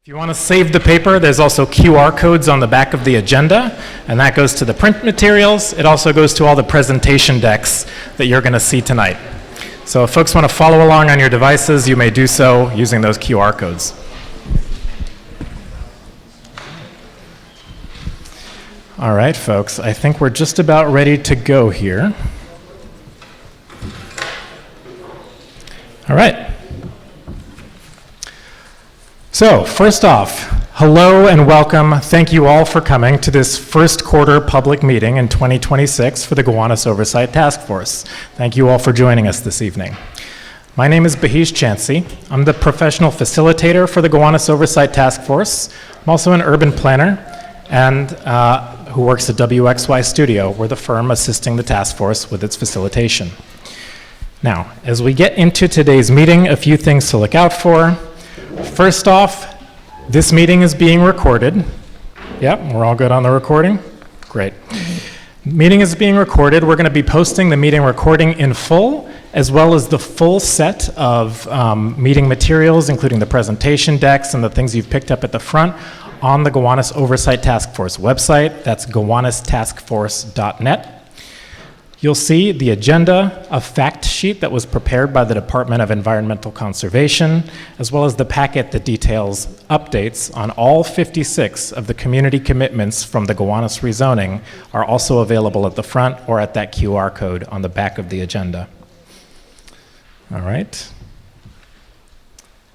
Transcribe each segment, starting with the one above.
If you want to save the paper, there's also QR codes on the back of the agenda, and that goes to the print materials. It also goes to all the presentation decks that you're going to see tonight. So if folks want to follow along on your devices, you may do so using those QR codes. All right, folks, I think we're just about ready to go here. All right. So, first off, hello and welcome. Thank you all for coming to this first quarter public meeting in 2026 for the Gowanus Oversight Task Force. Thank you all for joining us this evening. My name is Bahij Chansey. I'm the professional facilitator for the Gowanus Oversight Task Force. I'm also an urban planner and who works at WXY Studio. We're the firm assisting the task force with its facilitation. Now, as we get into today's meeting, a few things to look out for. First off, this meeting is being recorded. Yep, we're all good on the recording? Great. Meeting is being recorded. We're going to be posting the meeting recording in full, as well as the full set of meeting materials, including the presentation decks and the things you've picked up at the front, on the Gowanus Oversight Task Force website. That's gowanustaskforce.net. You'll see the agenda, a fact sheet that was prepared by the Department of Environmental Conservation, as well as the packet that details updates on all 56 of the community commitments from the Gowanus rezoning are also available at the front or at that QR code on the back of the agenda. All right.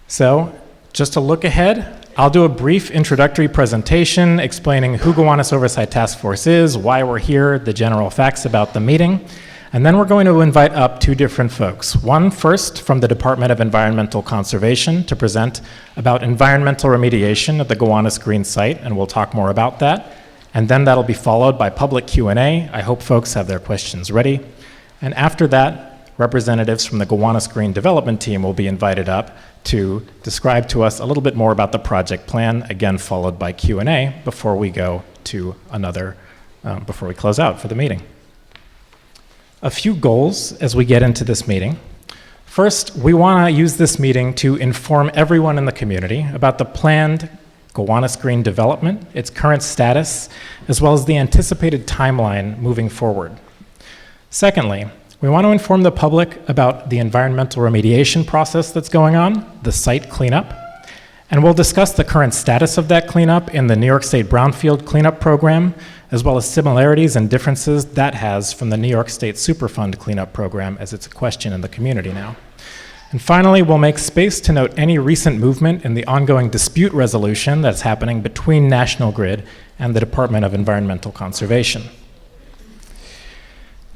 So, just to look ahead, I'll do a brief introductory presentation explaining who Gowanus Oversight Task Force is, why we're here, the general facts about the meeting, and then we're going to invite up two different folks. One first from the Department of Environmental Conservation to present about environmental remediation at the Gowanus Green site, and we'll talk more about that. And then that'll be followed by public Q&A. I hope folks have their questions ready. And after that, representatives from the Gowanus Green development team will be invited up to describe to us a little bit more about the project plan, again followed by Q&A before we go to before we close out for the meeting. A few goals as we get into this meeting. First, we want to use this meeting to inform everyone in the community about the planned Gowanus Green development, its current status, as well as the anticipated timeline moving forward. Secondly, we want to inform the public about the environmental remediation process that's going on, the site cleanup, and we'll discuss the current status of that cleanup in the New York State Brownfield Cleanup Program, as well as similarities and differences that has from the New York State Superfund Cleanup Program, as it's a question in the community now. And finally, we'll make space to note any recent movement in the ongoing dispute resolution that's happening between National Grid and the Department of Environmental Conservation.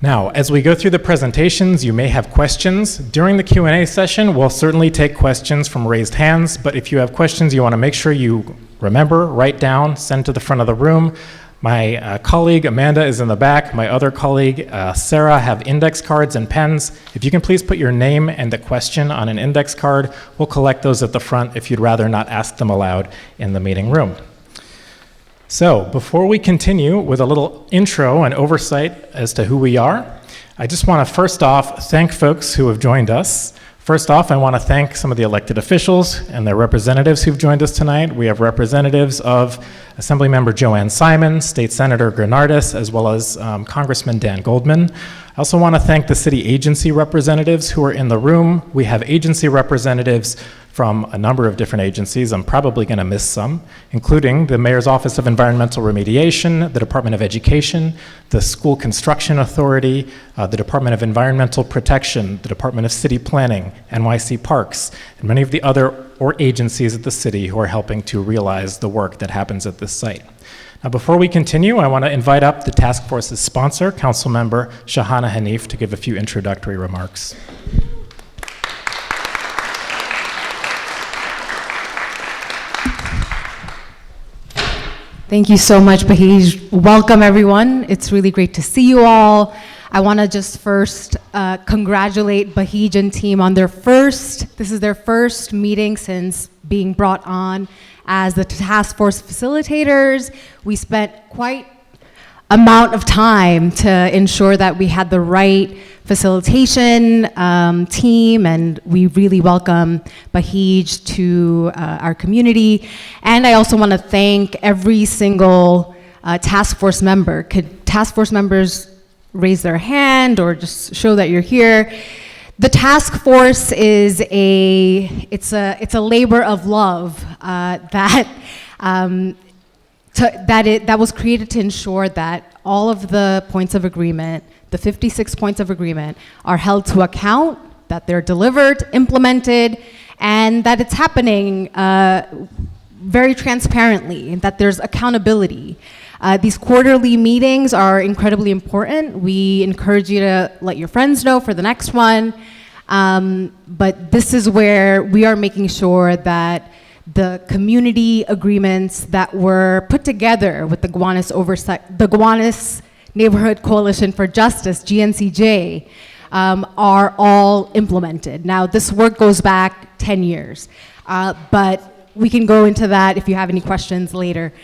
Now, as we go through the presentations, you may have questions. During the Q&A session, we'll certainly take questions from raised hands, but if you have questions you want to make sure you remember, write down, send to the front of the room. My colleague Amanda is in the back. My other colleague Sarah have index cards and pens. If you can please put your name and the question on an index card, we'll collect those at the front if you'd rather not ask them aloud in the meeting room. So, before we continue with a little intro and oversight as to who we are, I just want to first off thank folks who have joined us. First off, I want to thank some of the elected officials and their representatives who've joined us tonight. We have representatives of Assemblymember Joanne Simon, State Senator Granardis, as well as Congressman Dan Goldman. I also want to thank the city agency representatives who are in the room. We have agency representatives from a number of different agencies. I'm probably going to miss some, including the Mayor's Office of Environmental Remediation, the Department of Education, the School Construction Authority, the Department of Environmental Protection, the Department of City Planning, NYC Parks, and many of the other agencies at the city who are helping to realize the work that happens at this site. Now, before we continue, I want to invite up the task force's sponsor, Councilmember Shahana Hanif, to give a few introductory remarks. Thank you so much, Bahij. Welcome, everyone. It's really great to see you all. I want to just first congratulate Bahij and team on this is their first meeting since being brought on as the task force facilitators. We spent quite amount of time to ensure that we had the right facilitation team, and we really welcome Bahij to our community. And I also want to thank every single task force member. Could task force members raise their hand or just show that you're here? The task force is it's a labor of love that was created to ensure that all of the points of agreement, the 56 points of agreement, are held to account, that they're delivered, implemented, and that it's happening very transparently, and that there's accountability. These quarterly meetings are incredibly important. We encourage you to let your friends know for the next one. But this is where we are making sure that the community agreements that were put together with the Gowanus Neighborhood Coalition for Justice, GNCJ, are all implemented. Now, this work goes back 10 years, but we can go into that if you have any questions later.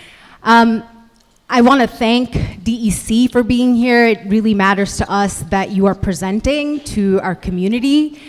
I want to thank DEC for being here. It really matters to us that you are presenting to our community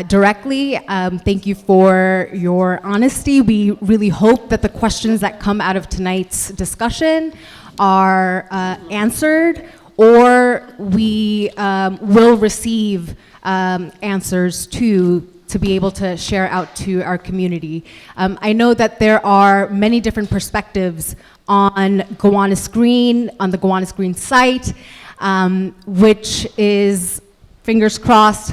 directly. Thank you for your honesty. We really hope that the questions that come out of tonight's discussion are answered, or we will receive answers to be able to share out to our community. I know that there are many different perspectives on Gowanus Green, on the Gowanus Green site, which is, fingers crossed,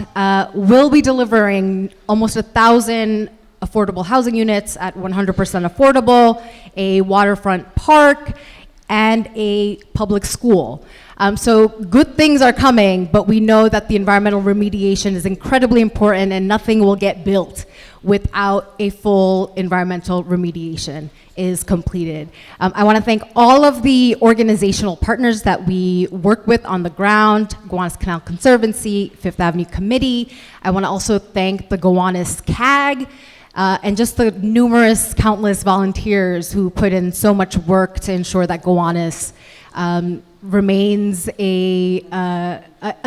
will be delivering almost 1,000 affordable housing units at 100% affordable, a waterfront park, and a public school. So good things are coming, but we know that the environmental remediation is incredibly important, and nothing will get built without a full environmental remediation is completed. I want to thank all of the organizational partners that we work with on the ground, Gowanus Canal Conservancy, Fifth Avenue Committee. I want to also thank the Gowanus CAG, and just the numerous, countless volunteers who put in so much work to ensure that Gowanus remains a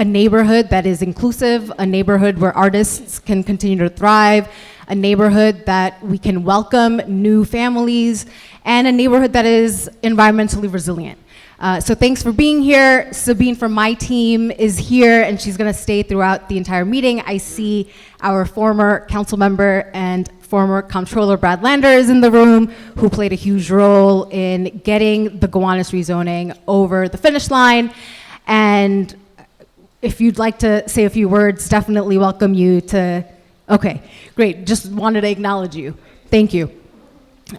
neighborhood that is inclusive, a neighborhood where artists can continue to thrive, a neighborhood that we can welcome new families, and a neighborhood that is environmentally resilient. So thanks for being here. Sabine from my team is here, and she's going to stay throughout the entire meeting. I see our former council member and former comptroller Brad Lander is in the room, who played a huge role in getting the Gowanus rezoning over the finish line. And if you'd like to say a few words, definitely welcome you to. Okay, great. Just wanted to acknowledge you. Thank you.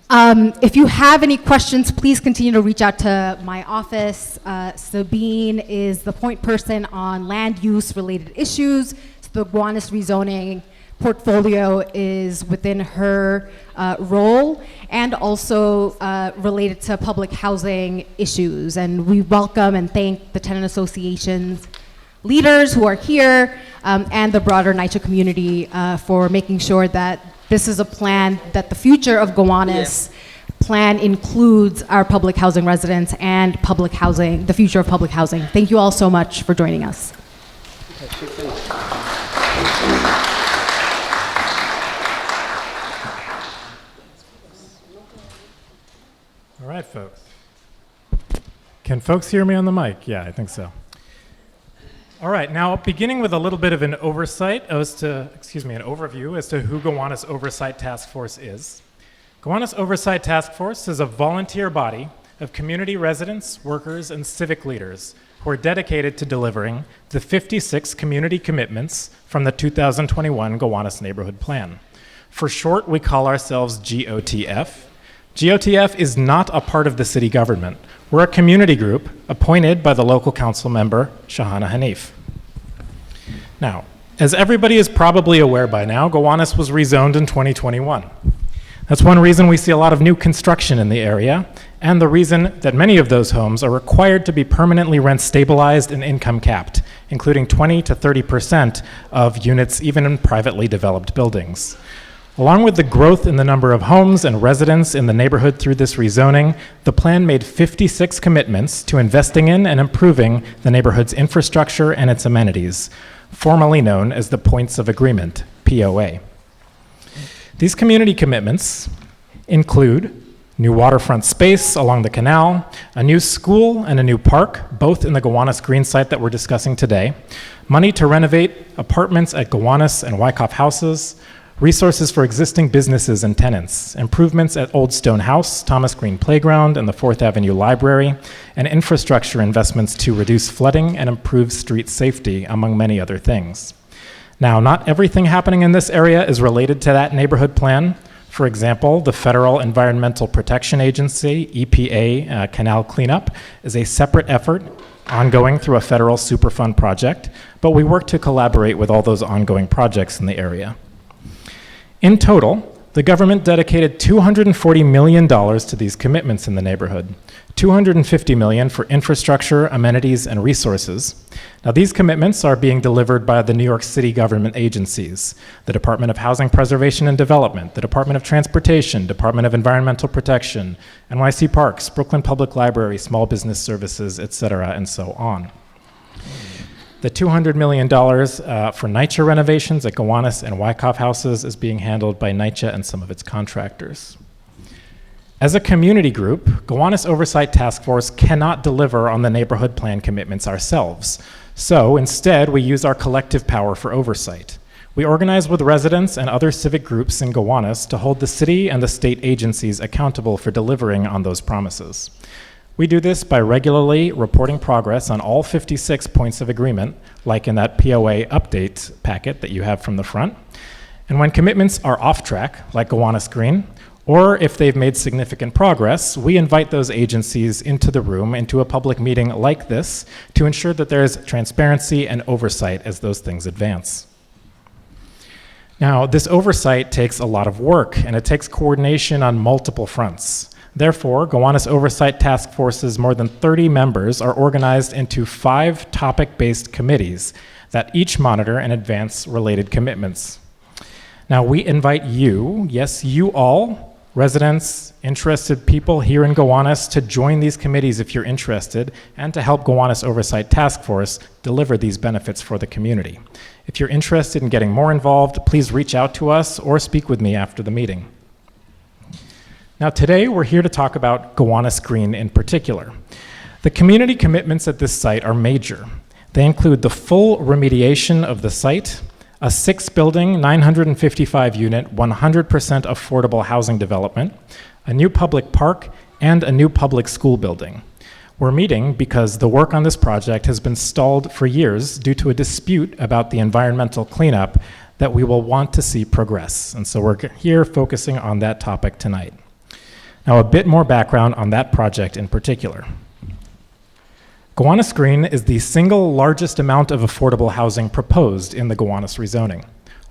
If you have any questions, please continue to reach out to my office. Sabine is the point person on land use related issues. So the Gowanus rezoning portfolio is within her role, and also related to public housing issues. And we welcome and thank the tenant associations leaders who are here, and the broader NYCHA community for making sure that this is a plan, that the future of Gowanus plan includes our public housing residents and public housing, the future of public housing. Thank you all so much for joining us. All right, folks. Can folks hear me on the mic? Yeah, I think so. All right, now beginning with a little bit of an oversight as to, an overview as to who Gowanus Oversight Task Force is. Gowanus Oversight Task Force is a volunteer body of community residents, workers, and civic leaders who are dedicated to delivering the 56 community commitments from the 2021 Gowanus Neighborhood Plan. For short, we call ourselves GOTF. GOTF is not a part of the city government. We're a community group appointed by the local council member, Shahana Hanif. Now, as everybody is probably aware by now, Gowanus was rezoned in 2021. That's one reason we see a lot of new construction in the area, and the reason that many of those homes are required to be permanently rent stabilized and income capped, including 20 to 30% of units even in privately developed buildings. Along with the growth in the number of homes and residents in the neighborhood through this rezoning, the plan made 56 commitments to investing in and improving the neighborhood's infrastructure and its amenities, formerly known as the Points of Agreement, POA. These community commitments include new waterfront space along the canal, a new school and a new park, both in the Gowanus Green site that we're discussing today, money to renovate apartments at Gowanus and Wyckoff houses, resources for existing businesses and tenants, improvements at Old Stone House, Thomas Green Playground, and the 4th Avenue Library, and infrastructure investments to reduce flooding and improve street safety, among many other things. Now, not everything happening in this area is related to that neighborhood plan. For example, the Federal Environmental Protection Agency, EPA, canal cleanup is a separate effort ongoing through a federal Superfund project, but we work to collaborate with all those ongoing projects in the area. In total, the government dedicated $240 million to these commitments in the neighborhood, $250 million for infrastructure, amenities, and resources. Now, these commitments are being delivered by the New York City government agencies, the Department of Housing Preservation and Development, the Department of Transportation, Department of Environmental Protection, NYC Parks, Brooklyn Public Library, Small Business Services, et cetera, and so on. The $200 million for NYCHA renovations at Gowanus and Wyckoff houses is being handled by NYCHA and some of its contractors. As a community group, Gowanus Oversight Task Force cannot deliver on the neighborhood plan commitments ourselves. So instead, we use our collective power for oversight. We organize with residents and other civic groups in Gowanus to hold the city and the state agencies accountable for delivering on those promises. We do this by regularly reporting progress on all 56 points of agreement, like in that POA update packet that you have from the front. And when commitments are off track, like Gowanus Green, or if they've made significant progress, we invite those agencies into the room, into a public meeting like this, to ensure that there's transparency and oversight as those things advance. Now, this oversight takes a lot of work, and it takes coordination on multiple fronts. Therefore, Gowanus Oversight Task Force's more than 30 members are organized into 5 topic-based committees that each monitor and advance related commitments. Now, we invite you, yes, you all, residents, interested people here in Gowanus, to join these committees if you're interested, and to help Gowanus Oversight Task Force deliver these benefits for the community. If you're interested in getting more involved, please reach out to us or speak with me after the meeting. Now, today we're here to talk about Gowanus Green in particular. The community commitments at this site are major. They include the full remediation of the site, a 6-building, 955-unit, 100% affordable housing development, a new public park, and a new public school building. We're meeting because the work on this project has been stalled for years due to a dispute about the environmental cleanup that we will want to see progress. And so we're here focusing on that topic tonight. Now, a bit more background on that project in particular. Gowanus Green is the single largest amount of affordable housing proposed in the Gowanus rezoning.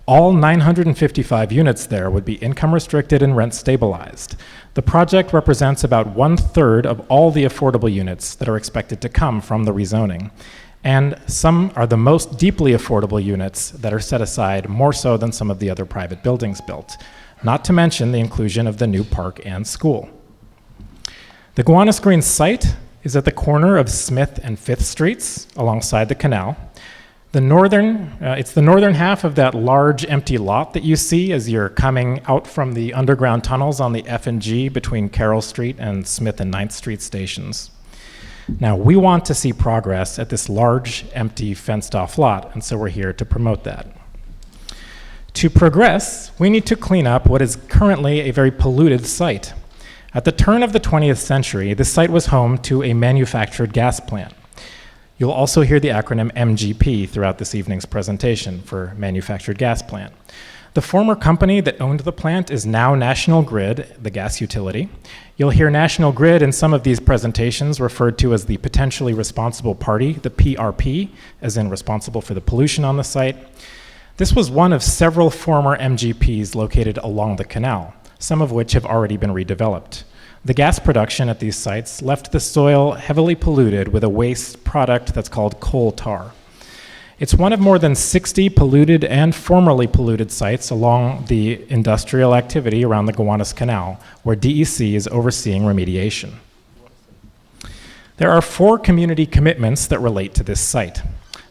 All 955 units there would be income restricted and rent stabilized. The project represents about 1/3 of all the affordable units that are expected to come from the rezoning. And some are the most deeply affordable units that are set aside, more so than some of the other private buildings built, not to mention the inclusion of the new park and school. The Gowanus Green site is at the corner of Smith and 5th Streets alongside the canal. It's the northern half of that large empty lot that you see as you're coming out from the underground tunnels on the F and G between Carroll Street and Smith and 9th Street stations. Now, we want to see progress at this large, empty, fenced-off lot, and so we're here to promote that. To progress, we need to clean up what is currently a very polluted site. At the turn of the 20th century, this site was home to a manufactured gas plant. You'll also hear the acronym MGP throughout this evening's presentation for manufactured gas plant. The former company that owned the plant is now National Grid, the gas utility. You'll hear National Grid in some of these presentations referred to as the potentially responsible party, the PRP, as in responsible for the pollution on the site. This was one of several former MGPs located along the canal, some of which have already been redeveloped. The gas production at these sites left the soil heavily polluted with a waste product that's called coal tar. It's one of more than 60 polluted and formerly polluted sites along the industrial activity around the Gowanus Canal, where DEC is overseeing remediation. There are 4 community commitments that relate to this site.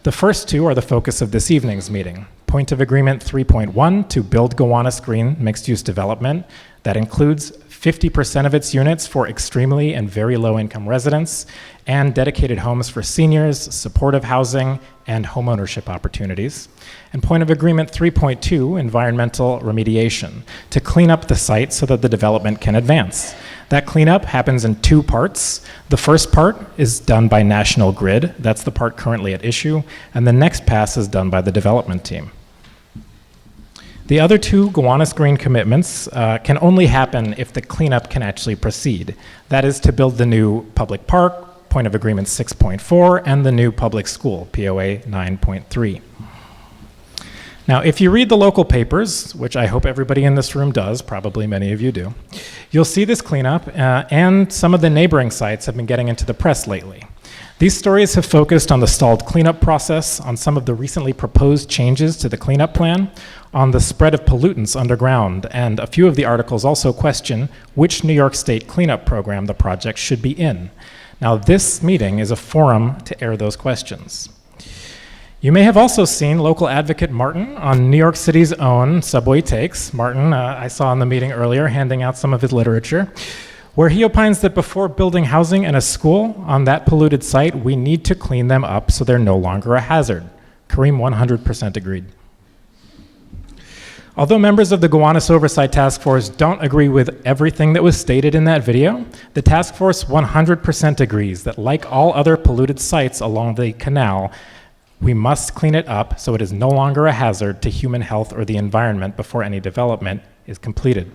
The first 2 are the focus of this evening's meeting. Point of Agreement 3.1 to build Gowanus Green mixed-use development that includes 50% of its units for extremely and very low-income residents, and dedicated homes for seniors, supportive housing, and homeownership opportunities. And Point of Agreement 3.2, environmental remediation, to clean up the site so that the development can advance. That cleanup happens in 2 parts. The first part is done by National Grid. That's the part currently at issue. And the next pass is done by the development team. The other 2 Gowanus Green commitments can only happen if the cleanup can actually proceed. That is to build the new public park, Point of Agreement 6.4, and the new public school, POA 9.3. Now, if you read the local papers, which I hope everybody in this room does, probably many of you do, you'll see this cleanup and some of the neighboring sites have been getting into the press lately. These stories have focused on the stalled cleanup process, on some of the recently proposed changes to the cleanup plan, on the spread of pollutants underground, and a few of the articles also question which New York State cleanup program the project should be in. Now, this meeting is a forum to air those questions. You may have also seen local advocate Martin on New York City's own Subway Takes. Martin, I saw in the meeting earlier, handing out some of his literature, where he opines that before building housing and a school on that polluted site, we need to clean them up so they're no longer a hazard. Kareem 100% agreed. Although members of the Gowanus Oversight Task Force don't agree with everything that was stated in that video, the task force 100% agrees that like all other polluted sites along the canal, we must clean it up so it is no longer a hazard to human health or the environment before any development is completed.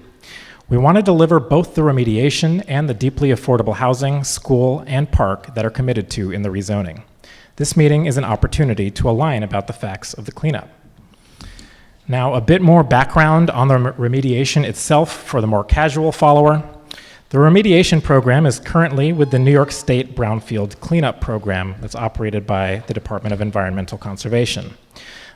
We want to deliver both the remediation and the deeply affordable housing, school, and park that are committed to in the rezoning. This meeting is an opportunity to align about the facts of the cleanup. Now, a bit more background on the remediation itself for the more casual follower. The remediation program is currently with the New York State Brownfield Cleanup Program that's operated by the Department of Environmental Conservation.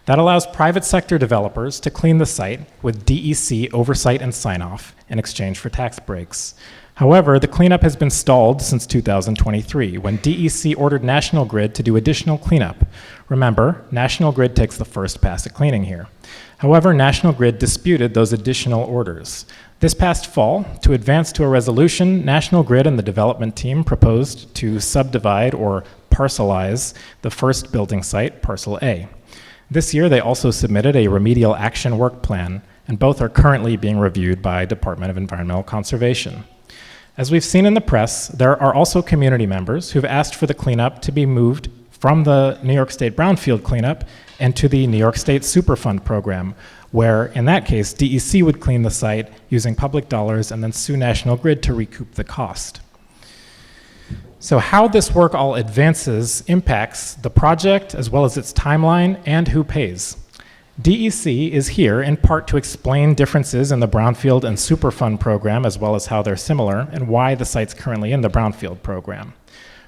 That allows private sector developers to clean the site with DEC oversight and sign-off in exchange for tax breaks. However, the cleanup has been stalled since 2023, when DEC ordered National Grid to do additional cleanup. Remember, National Grid takes the first pass at cleaning here. However, National Grid disputed those additional orders. This past fall, to advance to a resolution, National Grid and the development team proposed to subdivide or parcelize the first building site, Parcel A. This year, they also submitted a remedial action work plan, and both are currently being reviewed by Department of Environmental Conservation. As we've seen in the press, there are also community members who've asked for the cleanup to be moved from the New York State Brownfield cleanup and to the New York State Superfund program, where, in that case, DEC would clean the site using public dollars and then sue National Grid to recoup the cost. So how this work all advances impacts the project as well as its timeline and who pays. DEC is here in part to explain differences in the Brownfield and Superfund program as well as how they're similar and why the site's currently in the Brownfield program.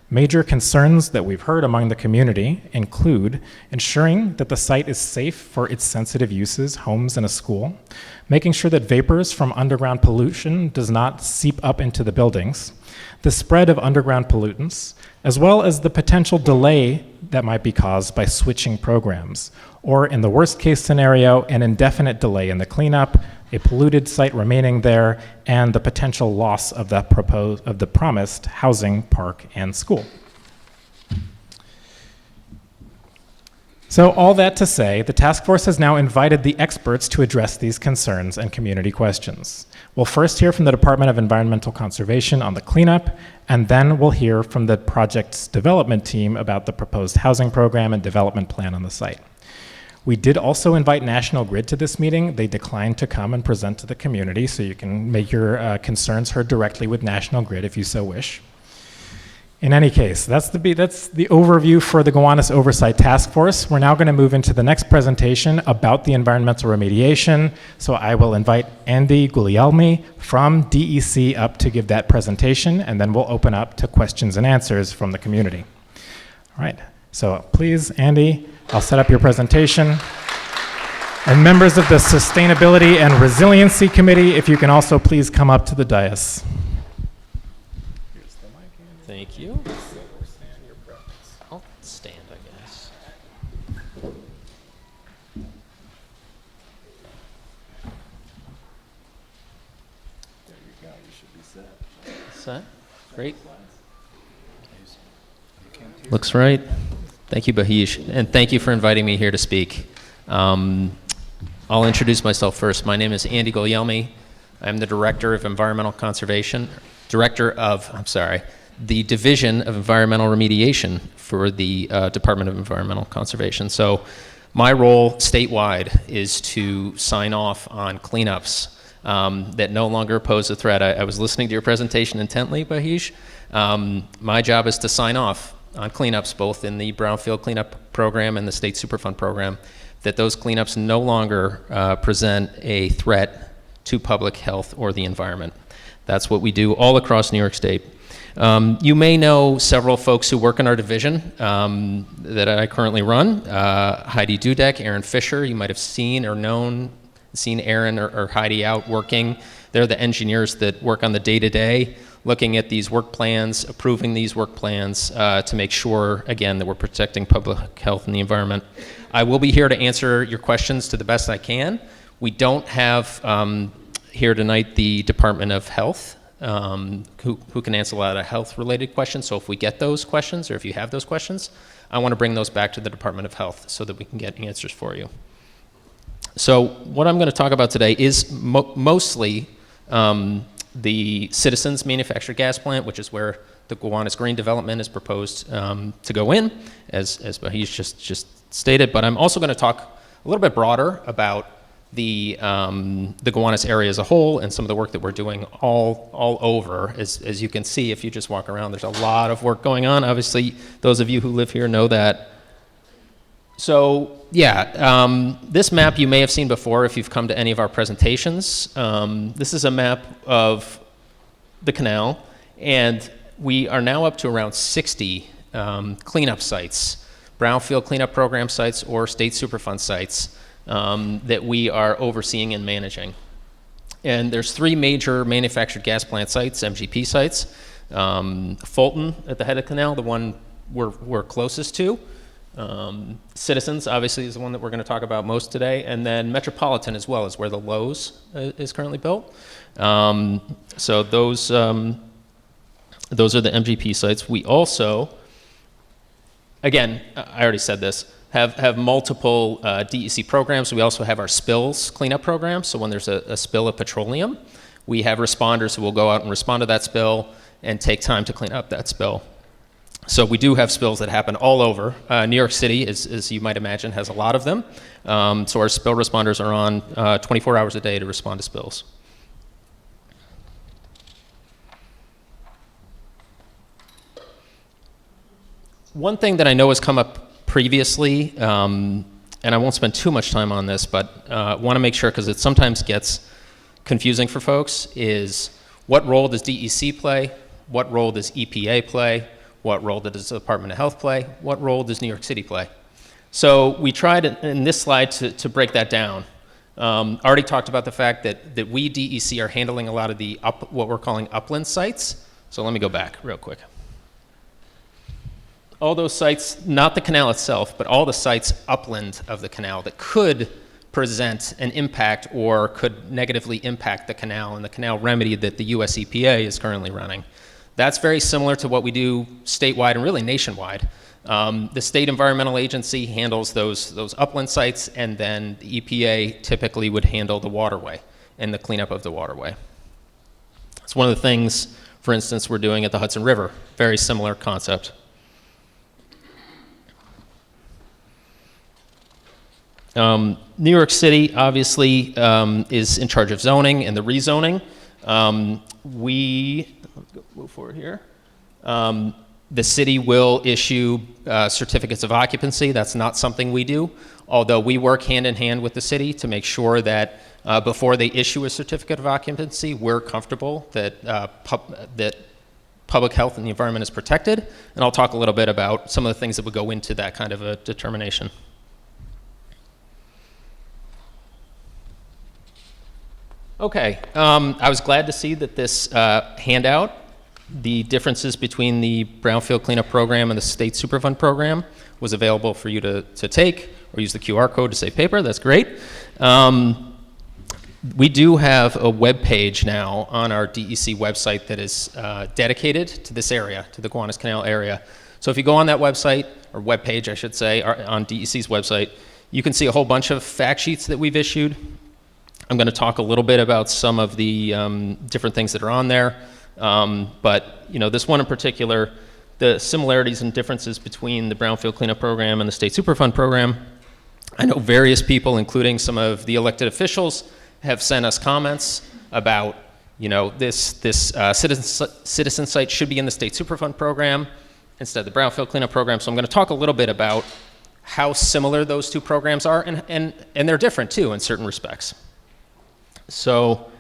Major concerns that we've heard among the community include ensuring that the site is safe for its sensitive uses, homes and a school, making sure that vapors from underground pollution does not seep up into the buildings, the spread of underground pollutants, as well as the potential delay that might be caused by switching programs, or in the worst case scenario, an indefinite delay in the cleanup, a polluted site remaining there, and the potential loss of the promised housing, park, and school. So all that to say, the task force has now invited the experts to address these concerns and community questions. We'll first hear from the Department of Environmental Conservation on the cleanup, and then we'll hear from the project's development team about the proposed housing program and development plan on the site. We did also invite National Grid to this meeting. They declined to come and present to the community, so you can make your concerns heard directly with National Grid if you so wish. In any case, that's the overview for the Gowanus Oversight Task Force. We're now going to move into the next presentation about the environmental remediation. So I will invite Andy Guglielmi from DEC up to give that presentation, and then we'll open up to questions and answers from the community. All right, so please, Andy, I'll set up your presentation. And members of the Sustainability and Resiliency Committee, if you can also please come up to the dais. Thank you. I'll stand, I guess. There you go. You should be set. Set? Great. Looks right. Thank you, Bahish, and thank you for inviting me here to speak. I'll introduce myself first. My name is Andy Guglielmi. I'm the Director of Environmental Conservation, the Division of Environmental Remediation for the Department of Environmental Conservation. So my role statewide is to sign off on cleanups that no longer pose a threat. I was listening to your presentation intently, Bahish. My job is to sign off on cleanups, both in the Brownfield Cleanup Program and the State Superfund Program, that those cleanups no longer present a threat to public health or the environment. That's what we do all across New York State. You may know several folks who work in our division that I currently run. Heidi Dudek, Aaron Fisher, you might have seen Aaron or Heidi out working. They're the engineers that work on the day-to-day, looking at these work plans, approving these work plans to make sure, again, that we're protecting public health and the environment. I will be here to answer your questions to the best I can. We don't have here tonight the Department of Health, who can answer a lot of health-related questions. So if we get those questions, or if you have those questions, I want to bring those back to the Department of Health so that we can get answers for you. So what I'm going to talk about today is mostly the Citizens Manufactured Gas Plant, which is where the Gowanus Green development is proposed to go in, as Bahish just stated. But I'm also going to talk a little bit broader about the Gowanus area as a whole and some of the work that we're doing all over. As you can see, if you just walk around, there's a lot of work going on. Obviously, those of you who live here know that. So yeah, this map you may have seen before if you've come to any of our presentations. This is a map of the canal, and we are now up to around 60 cleanup sites, brownfield cleanup program sites or state Superfund sites that we are overseeing and managing. And there's 3 major manufactured gas plant sites, MGP sites. Fulton at the head of the canal, the one we're closest to. Citizens, obviously, is the one that we're going to talk about most today, and then Metropolitan as well is where the Lowe's is currently built. So those are the MGP sites. We also, again, I already said this, have multiple DEC programs. We also have our spills cleanup program. So when there's a spill of petroleum, we have responders who will go out and respond to that spill and take time to clean up that spill. So we do have spills that happen all over. New York City, as you might imagine, has a lot of them. So our spill responders are on 24 hours a day to respond to spills. One thing that I know has come up previously, and I won't spend too much time on this, but want to make sure, because it sometimes gets confusing for folks, is what role does DEC play? What role does EPA play? What role does the Department of Health play? What role does New York City play? So we tried in this slide to break that down. Already talked about the fact that we, DEC, are handling a lot of the what we're calling upland sites. So let me go back real quick. All those sites, not the canal itself, but all the sites upland of the canal that could present an impact or could negatively impact the canal and the canal remedy that the US EPA is currently running. That's very similar to what we do statewide and really nationwide. The state environmental agency handles those upland sites, and then the EPA typically would handle the waterway and the cleanup of the waterway. It's one of the things, for instance, we're doing at the Hudson River. Very similar concept. New York City, obviously, is in charge of zoning and the rezoning. Move forward here. The city will issue certificates of occupancy. That's not something we do, although we work hand in hand with the city to make sure that before they issue a certificate of occupancy, we're comfortable that that public health and the environment is protected. And I'll talk a little bit about some of the things that would go into that kind of a determination. Okay, I was glad to see that this handout, the differences between the Brownfield Cleanup Program and the State Superfund Program, was available for you to take, or use the QR code to save paper. That's great. We do have a web page now on our DEC website that is dedicated to this area, to the Gowanus Canal area. So if you go on that website, or web page I should say, on DEC's website, you can see a whole bunch of fact sheets that we've issued. I'm going to talk a little bit about some of the different things that are on there. But this one in particular, the similarities and differences between the Brownfield Cleanup Program and the State Superfund Program. I know various people, including some of the elected officials, have sent us comments about, this citizen site should be in the State Superfund Program instead of the Brownfield Cleanup Program. So I'm going to talk a little bit about how similar those two programs are, and they're different too in certain respects. So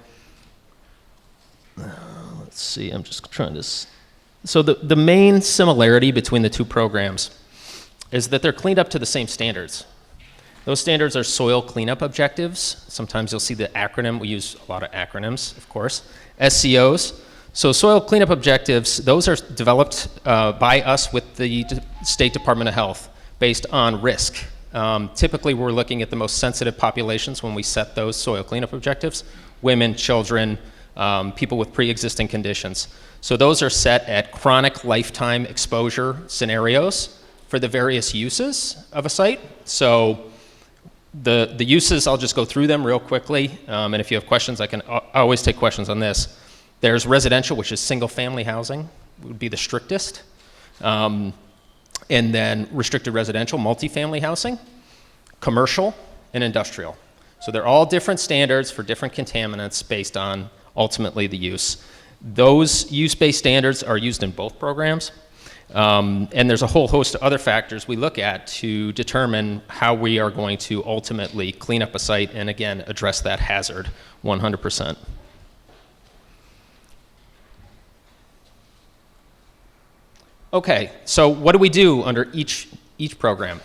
let's see, I'm just trying to. So the main similarity between the two programs is that they're cleaned up to the same standards. Those standards are soil cleanup objectives. Sometimes you'll see the acronym. We use a lot of acronyms, of course. SCOs. So soil cleanup objectives, those are developed by us with the State Department of Health based on risk. Typically, we're looking at the most sensitive populations when we set those soil cleanup objectives: women, children, people with pre-existing conditions. So those are set at chronic lifetime exposure scenarios for the various uses of a site. So the uses, I'll just go through them real quickly, and if you have questions, I always take questions on this. There's residential, which is single-family housing, would be the strictest. And then restricted residential, multifamily housing, commercial, and industrial. So they're all different standards for different contaminants based on ultimately the use. Those use-based standards are used in both programs. And there's a whole host of other factors we look at to determine how we are going to ultimately clean up a site and, again, address that hazard 100%. Okay, so what do we do under each program?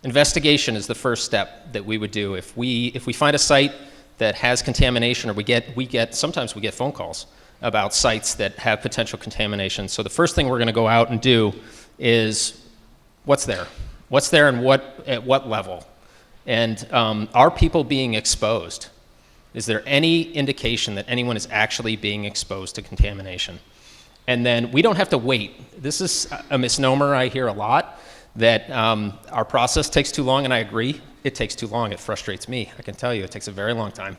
Investigation is the first step that we would do. If we find a site that has contamination, or sometimes we get phone calls about sites that have potential contamination. So the first thing we're going to go out and do is what's there? What's there and at what level? And are people being exposed? Is there any indication that anyone is actually being exposed to contamination? And then we don't have to wait. This is a misnomer I hear a lot, that our process takes too long, and I agree. It takes too long. It frustrates me. I can tell you it takes a very long time.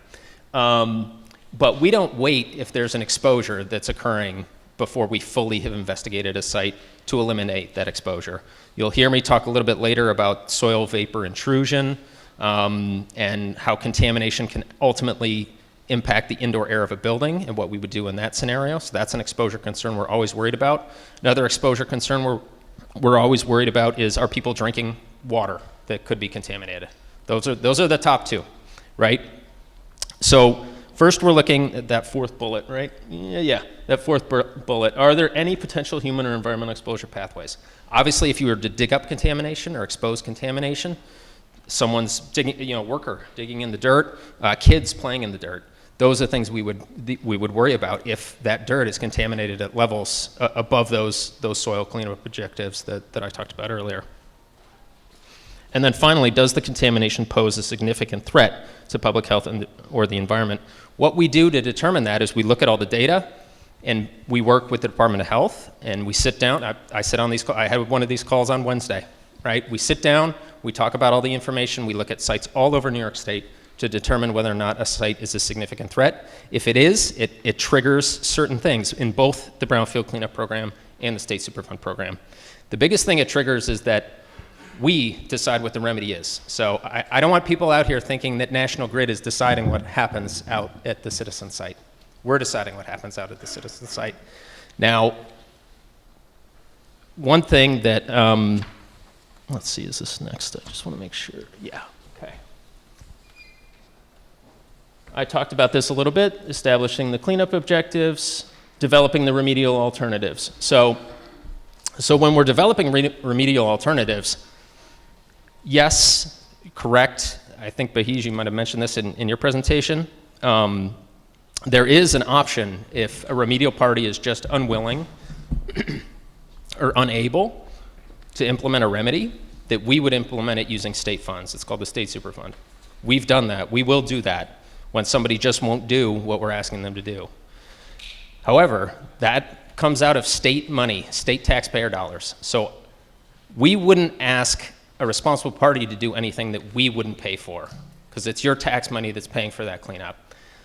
But we don't wait if there's an exposure that's occurring before we fully have investigated a site to eliminate that exposure. You'll hear me talk a little bit later about soil vapor intrusion and how contamination can ultimately impact the indoor air of a building and what we would do in that scenario. So that's an exposure concern we're always worried about. Another exposure concern we're always worried about is, are people drinking water that could be contaminated? Those are the top two, right? So first we're looking at that fourth bullet, right? Yeah, that fourth bullet. Are there any potential human or environmental exposure pathways? Obviously, if you were to dig up contamination or expose contamination, someone's digging, worker digging in the dirt, kids playing in the dirt. Those are things we would worry about if that dirt is contaminated at levels above those soil cleanup objectives that I talked about earlier. And then finally, does the contamination pose a significant threat to public health or the environment? What we do to determine that is we look at all the data, and we work with the Department of Health, and we sit down. I sit on these calls. I had one of these calls on Wednesday, right? We sit down, we talk about all the information, we look at sites all over New York State to determine whether or not a site is a significant threat. If it is, it triggers certain things in both the Brownfield Cleanup Program and the State Superfund Program. The biggest thing it triggers is that we decide what the remedy is. So I don't want people out here thinking that National Grid is deciding what happens out at the citizen site. We're deciding what happens out at the citizen site. Now, one thing that, let's see, is this next? I just want to make sure. Yeah, okay. I talked about this a little bit, establishing the cleanup objectives, developing the remedial alternatives. So when we're developing remedial alternatives, yes, correct. I think Bahij, you might have mentioned this in your presentation. there is an option if a remedial party is just unwilling or unable to implement a remedy, that we would implement it using state funds. It's called the State Superfund. We've done that. We will do that when somebody just won't do what we're asking them to do. However, that comes out of state money, state taxpayer dollars. So we wouldn't ask a responsible party to do anything that we wouldn't pay for, because it's your tax money that's paying for that cleanup.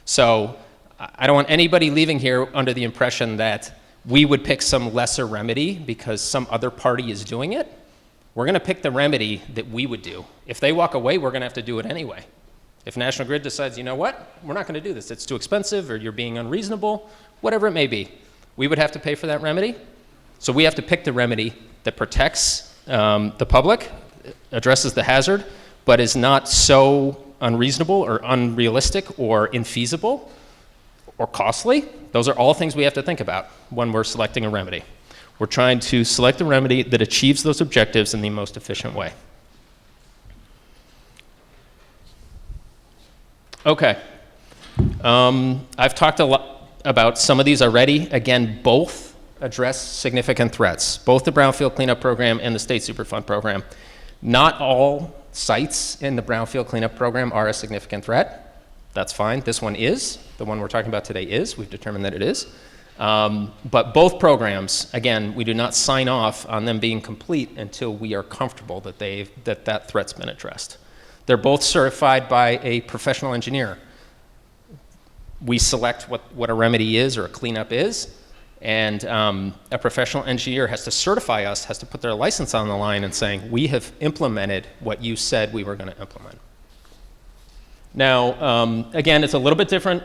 So I don't want anybody leaving here under the impression that we would pick some lesser remedy because some other party is doing it. We're going to pick the remedy that we would do. If they walk away, we're going to have to do it anyway. If National Grid decides, you know what, we're not going to do this, it's too expensive, or you're being unreasonable, whatever it may be, we would have to pay for that remedy. So we have to pick the remedy that protects the public, addresses the hazard, but is not so unreasonable or unrealistic or infeasible or costly. Those are all things we have to think about when we're selecting a remedy. We're trying to select a remedy that achieves those objectives in the most efficient way. Okay. I've talked a lot about some of these already. Again, both address significant threats, both the Brownfield Cleanup Program and the State Superfund Program. Not all sites in the Brownfield Cleanup Program are a significant threat. That's fine. This one is. The one we're talking about today is. We've determined that it is. But both programs, again, we do not sign off on them being complete until we are comfortable that that threat's been addressed. They're both certified by a professional engineer. We select what a remedy is or a cleanup is, and a professional engineer has to certify us, has to put their license on the line and saying, we have implemented what you said we were going to implement. Now, again, it's a little bit different.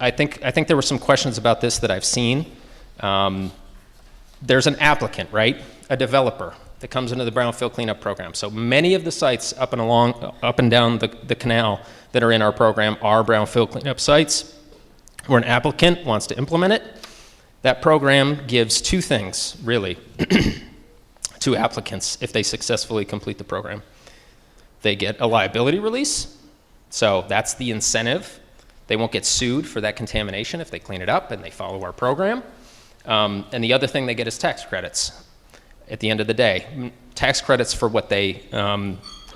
I think there were some questions about this that I've seen. There's an applicant, right? A developer that comes into the Brownfield Cleanup Program. So many of the sites up and down the canal that are in our program are Brownfield Cleanup sites where an applicant wants to implement it. That program gives two things, really, to applicants if they successfully complete the program. They get a liability release, so that's the incentive. They won't get sued for that contamination if they clean it up and they follow our program. And the other thing they get is tax credits at the end of the day. Tax credits for what they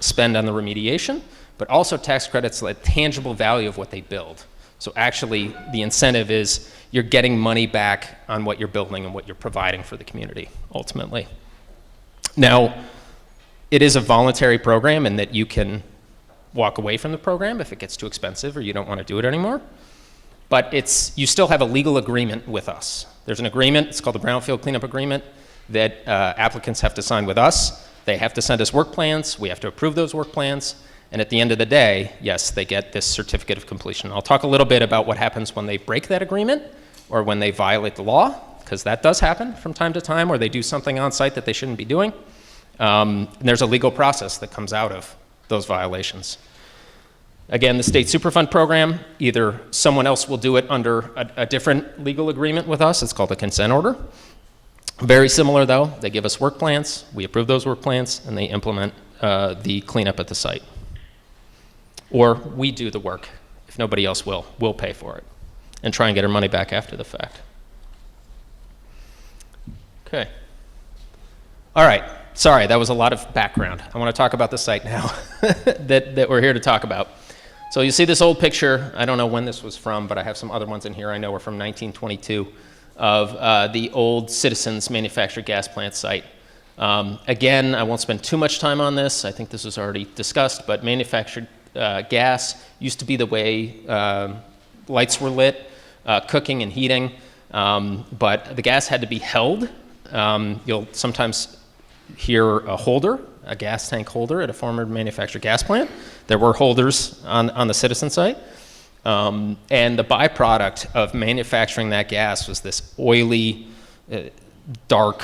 spend on the remediation, but also tax credits like tangible value of what they build. So actually, the incentive is you're getting money back on what you're building and what you're providing for the community, ultimately. Now, it is a voluntary program in that you can walk away from the program if it gets too expensive or you don't want to do it anymore. But you still have a legal agreement with us. There's an agreement, it's called the Brownfield Cleanup Agreement, that applicants have to sign with us. They have to send us work plans. We have to approve those work plans. And at the end of the day, yes, they get this certificate of completion. I'll talk a little bit about what happens when they break that agreement or when they violate the law, because that does happen from time to time, or they do something on site that they shouldn't be doing. And there's a legal process that comes out of those violations. Again, the State Superfund Program, either someone else will do it under a different legal agreement with us. It's called a consent order. Very similar, though. They give us work plans. We approve those work plans, and they implement the cleanup at the site. Or we do the work. If nobody else will, we'll pay for it and try and get our money back after the fact. Okay. All right. Sorry, that was a lot of background. I want to talk about the site now that we're here to talk about. So you see this old picture. I don't know when this was from, but I have some other ones in here I know are from 1922 of the old Citizens Manufactured Gas Plant site. Again, I won't spend too much time on this. I think this was already discussed, but manufactured gas used to be the way lights were lit, cooking and heating, but the gas had to be held. You'll sometimes hear a holder, a gas tank holder at a former manufactured gas plant. There were holders on the Citizen site. And the byproduct of manufacturing that gas was this oily, dark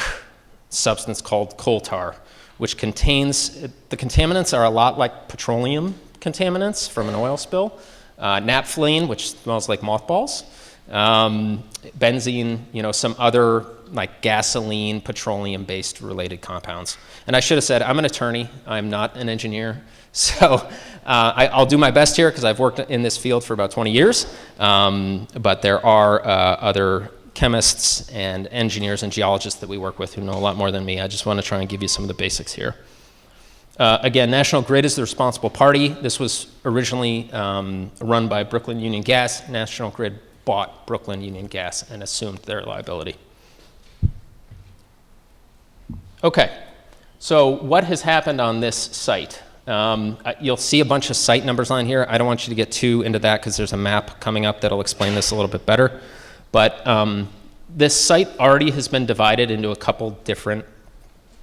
substance called coal tar, which contains, the contaminants are a lot like petroleum contaminants from an oil spill, naphthalene, which smells like mothballs, benzene, some other like gasoline, petroleum-based related compounds. And I should have said, I'm an attorney, I'm not an engineer. So I'll do my best here because I've worked in this field for about 20 years. But there are other chemists and engineers and geologists that we work with who know a lot more than me. I just want to try and give you some of the basics here. Again, National Grid is the responsible party. This was originally run by Brooklyn Union Gas. National Grid bought Brooklyn Union Gas and assumed their liability. Okay, so what has happened on this site? You'll see a bunch of site numbers on here. I don't want you to get too into that because there's a map coming up that'll explain this a little bit better. But this site already has been divided into a couple different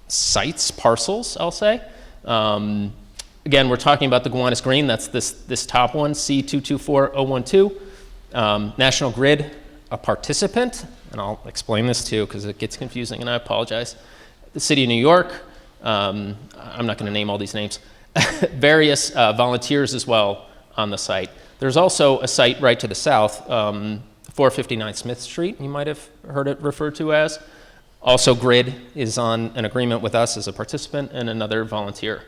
sites, parcels, I'll say. Again, we're talking about the Gowanus Green. That's this top one, C224012. National Grid, a participant, and I'll explain this too because it gets confusing and I apologize. The City of New York, I'm not going to name all these names, various volunteers as well on the site. There's also a site right to the south, 459 Smith Street, you might have heard it referred to as. Also, Grid is on an agreement with us as a participant and another volunteer.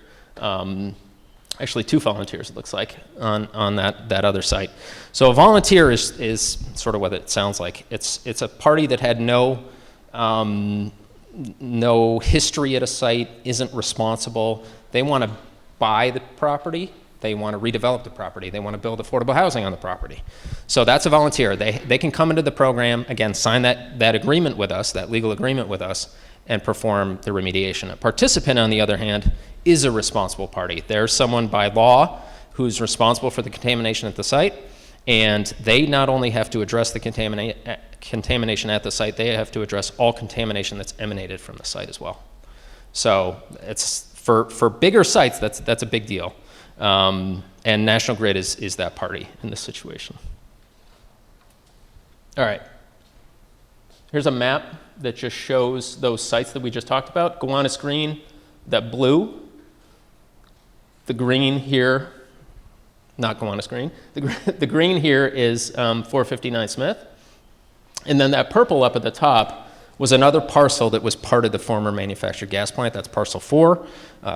Actually, two volunteers, it looks like, on that other site. So a volunteer is sort of what it sounds like. It's a party that had no history at a site, isn't responsible. They want to buy the property. They want to redevelop the property. They want to build affordable housing on the property. So that's a volunteer. They can come into the program, again, sign that agreement with us, that legal agreement with us, and perform the remediation. A participant, on the other hand, is a responsible party. There's someone by law who's responsible for the contamination at the site, and they not only have to address the contamination at the site, they have to address all contamination that's emanated from the site as well. So it's for bigger sites, that's a big deal. And National Grid is that party in this situation. All right. Here's a map that just shows those sites that we just talked about. Gowanus Green, that blue. The green here, not Gowanus Green. The green here is 459 Smith. And then that purple up at the top was another parcel that was part of the former manufactured gas plant. That's parcel 4.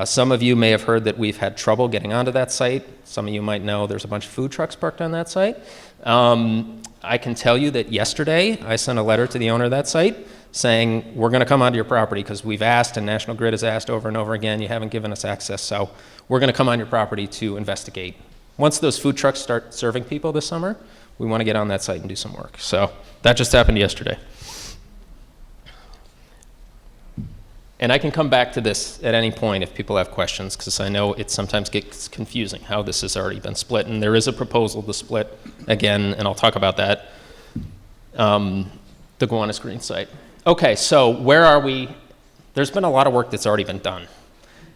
Some of you may have heard that we've had trouble getting onto that site. Some of you might know there's a bunch of food trucks parked on that site. I can tell you that yesterday I sent a letter to the owner of that site saying, we're going to come onto your property because we've asked and National Grid has asked over and over again, you haven't given us access, so we're going to come on your property to investigate. Once those food trucks start serving people this summer, we want to get on that site and do some work. So that just happened yesterday. And I can come back to this at any point if people have questions, because I know it sometimes gets confusing how this has already been split. And there is a proposal to split again, and I'll talk about that, the Gowanus Green site. Okay, so where are we? There's been a lot of work that's already been done.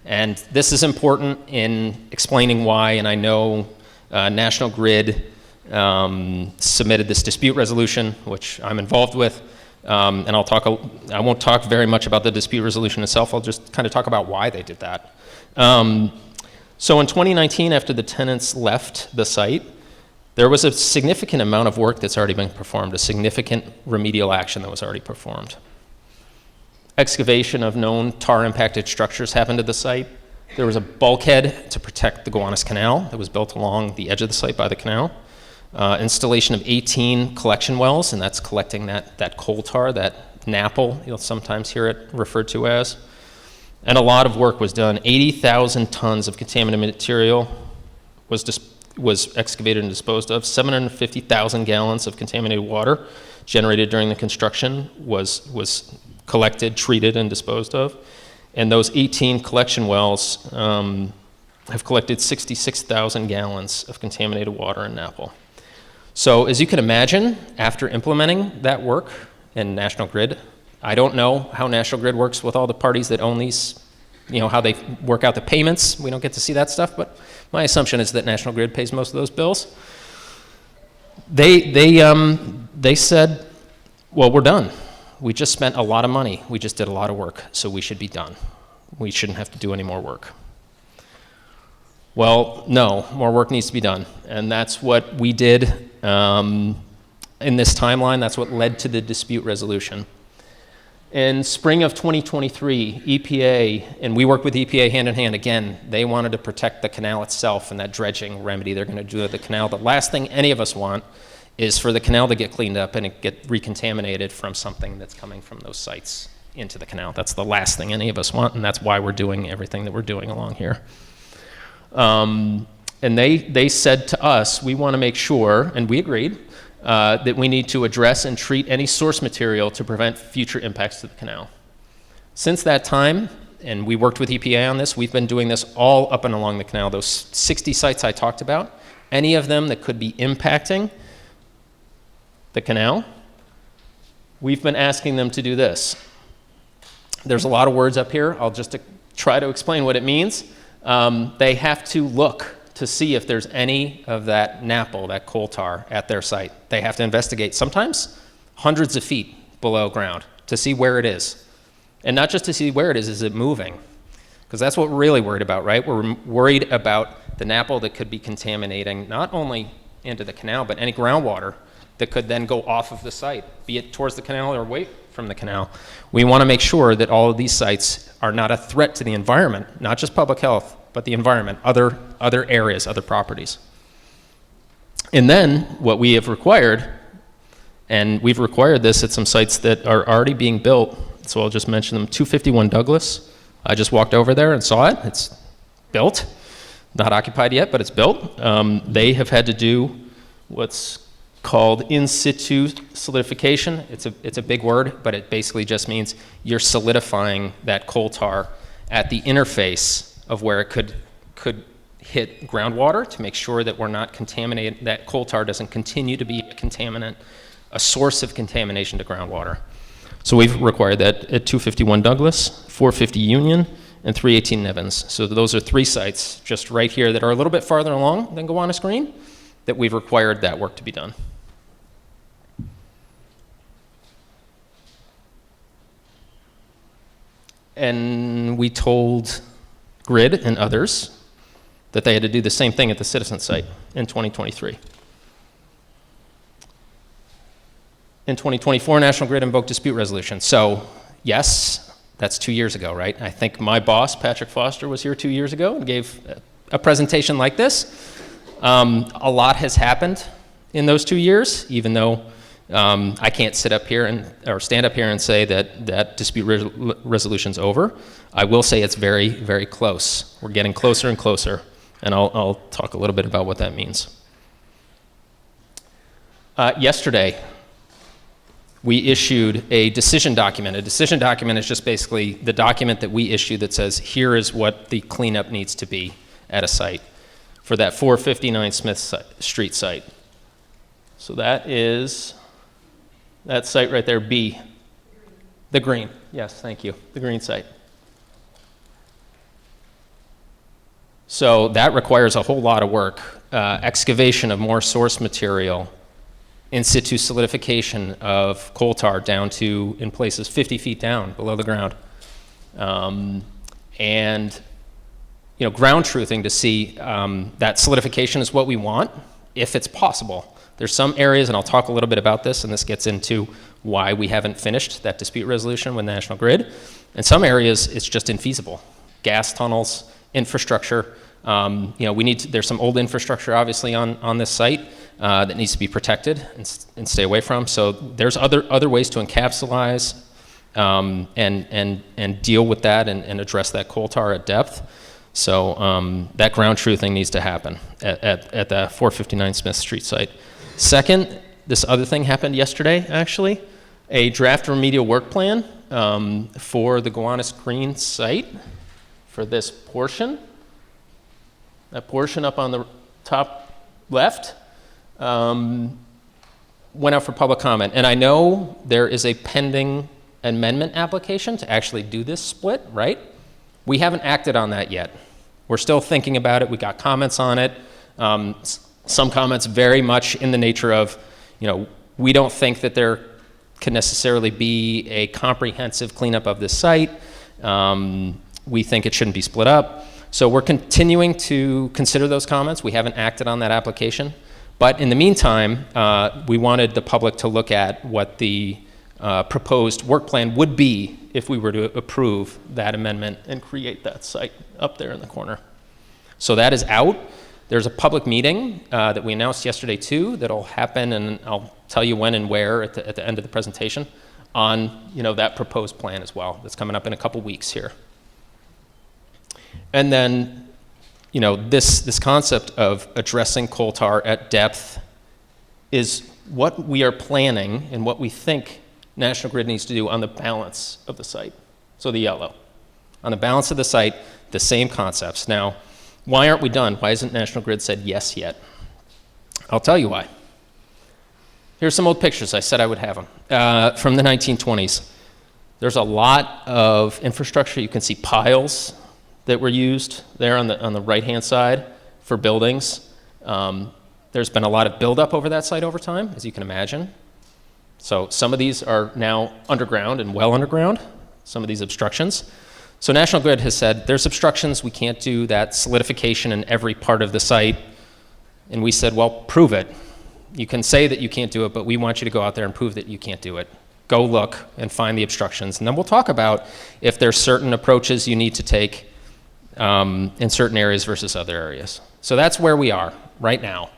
And this is important in explaining why, and I know National Grid submitted this dispute resolution, which I'm involved with. And I won't talk very much about the dispute resolution itself. I'll just kind of talk about why they did that. So in 2019, after the tenants left the site, there was a significant amount of work that's already been performed, a significant remedial action that was already performed. Excavation of known tar-impacted structures happened at the site. There was a bulkhead to protect the Gowanus Canal that was built along the edge of the site by the canal. Installation of 18 collection wells, and that's collecting that coal tar, that napple, you'll sometimes hear it referred to as. And a lot of work was done. 80,000 tons of contaminated material was excavated and disposed of. 750,000 gallons of contaminated water generated during the construction was collected, treated, and disposed of. And those 18 collection wells have collected 66,000 gallons of contaminated water in napple. So as you can imagine, after implementing that work in National Grid, I don't know how National Grid works with all the parties that own these, how they work out the payments. We don't get to see that stuff, but my assumption is that National Grid pays most of those bills. They said, well, we're done. We just spent a lot of money. We just did a lot of work, so we should be done. We shouldn't have to do any more work. Well, no, more work needs to be done. And that's what we did in this timeline. That's what led to the dispute resolution. In spring of 2023, EPA, and we worked with EPA hand in hand, again, they wanted to protect the canal itself and that dredging remedy they're going to do at the canal. The last thing any of us want is for the canal to get cleaned up and it get recontaminated from something that's coming from those sites into the canal. That's the last thing any of us want, and that's why we're doing everything that we're doing along here. And they said to us, we want to make sure, and we agreed, that we need to address and treat any source material to prevent future impacts to the canal. Since that time, and we worked with EPA on this, we've been doing this all up and along the canal. Those 60 sites I talked about, any of them that could be impacting the canal, we've been asking them to do this. There's a lot of words up here. I'll just try to explain what it means. They have to look to see if there's any of that NAPL, that coal tar, at their site. They have to investigate, sometimes hundreds of feet below ground, to see where it is. And not just to see where it is it moving? Because that's what we're really worried about, right? We're worried about the NAPL that could be contaminating not only into the canal, but any groundwater that could then go off of the site, be it towards the canal or away from the canal. We want to make sure that all of these sites are not a threat to the environment, not just public health, but the environment, other areas, other properties. And then what we have required, and we've required this at some sites that are already being built, so I'll just mention them. 251 Douglas, I just walked over there and saw it. It's built, not occupied yet, but it's built. They have had to do what's called in situ solidification. It's a big word, but it basically just means you're solidifying that coal tar at the interface of where it could hit groundwater to make sure that we're not contaminated, that coal tar doesn't continue to be a contaminant, a source of contamination to groundwater. So we've required that at 251 Douglas, 450 Union, and 318 Nevins. So those are 3 sites just right here that are a little bit farther along than Gowanus Green that we've required that work to be done. And we told Grid and others that they had to do the same thing at the Citizen site in 2023. In 2024, National Grid invoked dispute resolution. So yes, that's 2 years ago, right? I think my boss, Patrick Foster, was here 2 years ago and gave a presentation like this. A lot has happened in those 2 years, even though I can't sit up here or stand up here and say that dispute resolution's over. I will say it's very, very close. We're getting closer and closer, and I'll talk a little bit about what that means. Yesterday, we issued a decision document. A decision document is just basically the document that we issue that says, here is what the cleanup needs to be at a site for that 459 Smith Street site. So that is that site right there, B. The green. Yes, thank you. The green site. So that requires a whole lot of work. Excavation of more source material, in situ solidification of coal tar down to, in places, 50 feet down below the ground. And ground truthing to see that solidification is what we want, if it's possible. There's some areas, and I'll talk a little bit about this, and this gets into why we haven't finished that dispute resolution with National Grid. In some areas, it's just infeasible. Gas tunnels, infrastructure. There's some old infrastructure, obviously, on this site that needs to be protected and stay away from. So there's other ways to encapsulize and deal with that and address that coal tar at depth. So that ground truthing needs to happen at the 459 Smith Street site. Second, this other thing happened yesterday, actually. A draft remedial work plan for the Gowanus Green site for this portion. That portion up on the top left went out for public comment. And I know there is a pending amendment application to actually do this split, right? We haven't acted on that yet. We're still thinking about it. We got comments on it. Some comments very much in the nature of, we don't think that there can necessarily be a comprehensive cleanup of this site. We think it shouldn't be split up. So we're continuing to consider those comments. We haven't acted on that application. But in the meantime, we wanted the public to look at what the proposed work plan would be if we were to approve that amendment and create that site up there in the corner. So that is out. There's a public meeting that we announced yesterday too that'll happen, and I'll tell you when and where at the end of the presentation on that proposed plan as well. That's coming up in a couple weeks here. And then this concept of addressing coal tar at depth is what we are planning and what we think National Grid needs to do on the balance of the site. So the yellow. On the balance of the site, the same concepts. Now, why aren't we done? Why hasn't National Grid said yes yet? I'll tell you why. Here's some old pictures. I said I would have them from the 1920s. There's a lot of infrastructure. You can see piles that were used there on the right-hand side for buildings. There's been a lot of buildup over that site over time, as you can imagine. So some of these are now underground and well underground, some of these obstructions. So National Grid has said, there's obstructions, we can't do that solidification in every part of the site. And we said, well, prove it. You can say that you can't do it, but we want you to go out there and prove that you can't do it. Go look and find the obstructions. And then we'll talk about if there's certain approaches you need to take in certain areas versus other areas. So that's where we are right now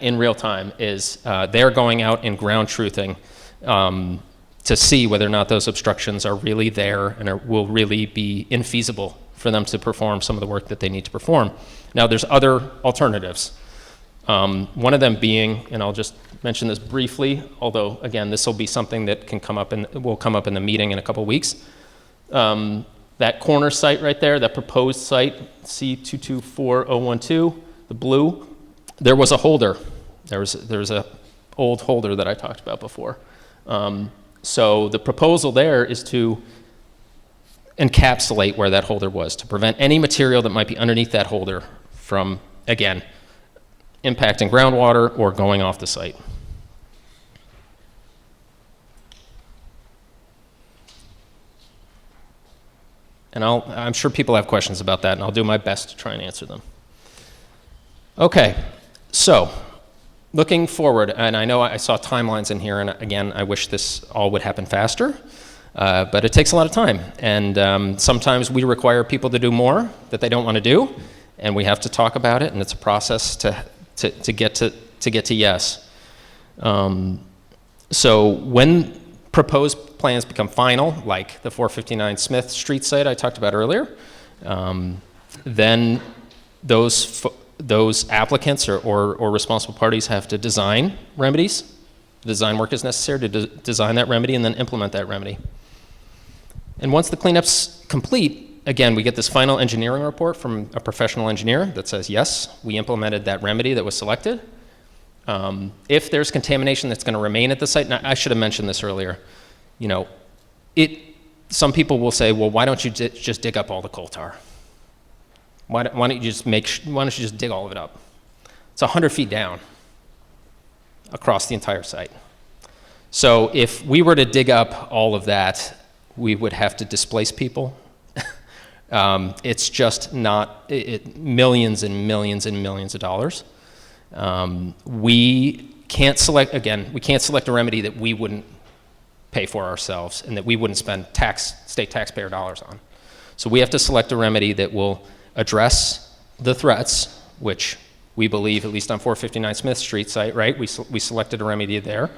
in real time, is they're going out and ground truthing to see whether or not those obstructions are really there and will really be infeasible for them to perform some of the work that they need to perform. Now, there's other alternatives. One of them being, and I'll just mention this briefly, although again, this will be something that will come up in the meeting in a couple weeks. That corner site right there, that proposed site, C224012, the blue, there was a holder. There was a old holder that I talked about before. So the proposal there is to encapsulate where that holder was, to prevent any material that might be underneath that holder from, again, impacting groundwater or going off the site. And I'm sure people have questions about that, and I'll do my best to try and answer them. Okay, so looking forward, and I know I saw timelines in here, and again, I wish this all would happen faster, but it takes a lot of time. And sometimes we require people to do more that they don't want to do, and we have to talk about it, and it's a process to get to yes. So when proposed plans become final, like the 459 Smith Street site I talked about earlier, then those applicants or responsible parties have to design remedies. Design work is necessary to design that remedy and then implement that remedy. And once the cleanup's complete, again, we get this final engineering report from a professional engineer that says, yes, we implemented that remedy that was selected. If there's contamination that's going to remain at the site, and I should have mentioned this earlier, some people will say, well, why don't you just dig up all the coal tar? Why don't you just dig all of it up? It's 100 feet down across the entire site. So if we were to dig up all of that, we would have to displace people. It's just not millions and millions and millions of dollars. We can't select a remedy that we wouldn't pay for ourselves and that we wouldn't spend state taxpayer dollars on. So we have to select a remedy that will address the threats, which we believe, at least on 459 Smith Street site, right? We selected a remedy there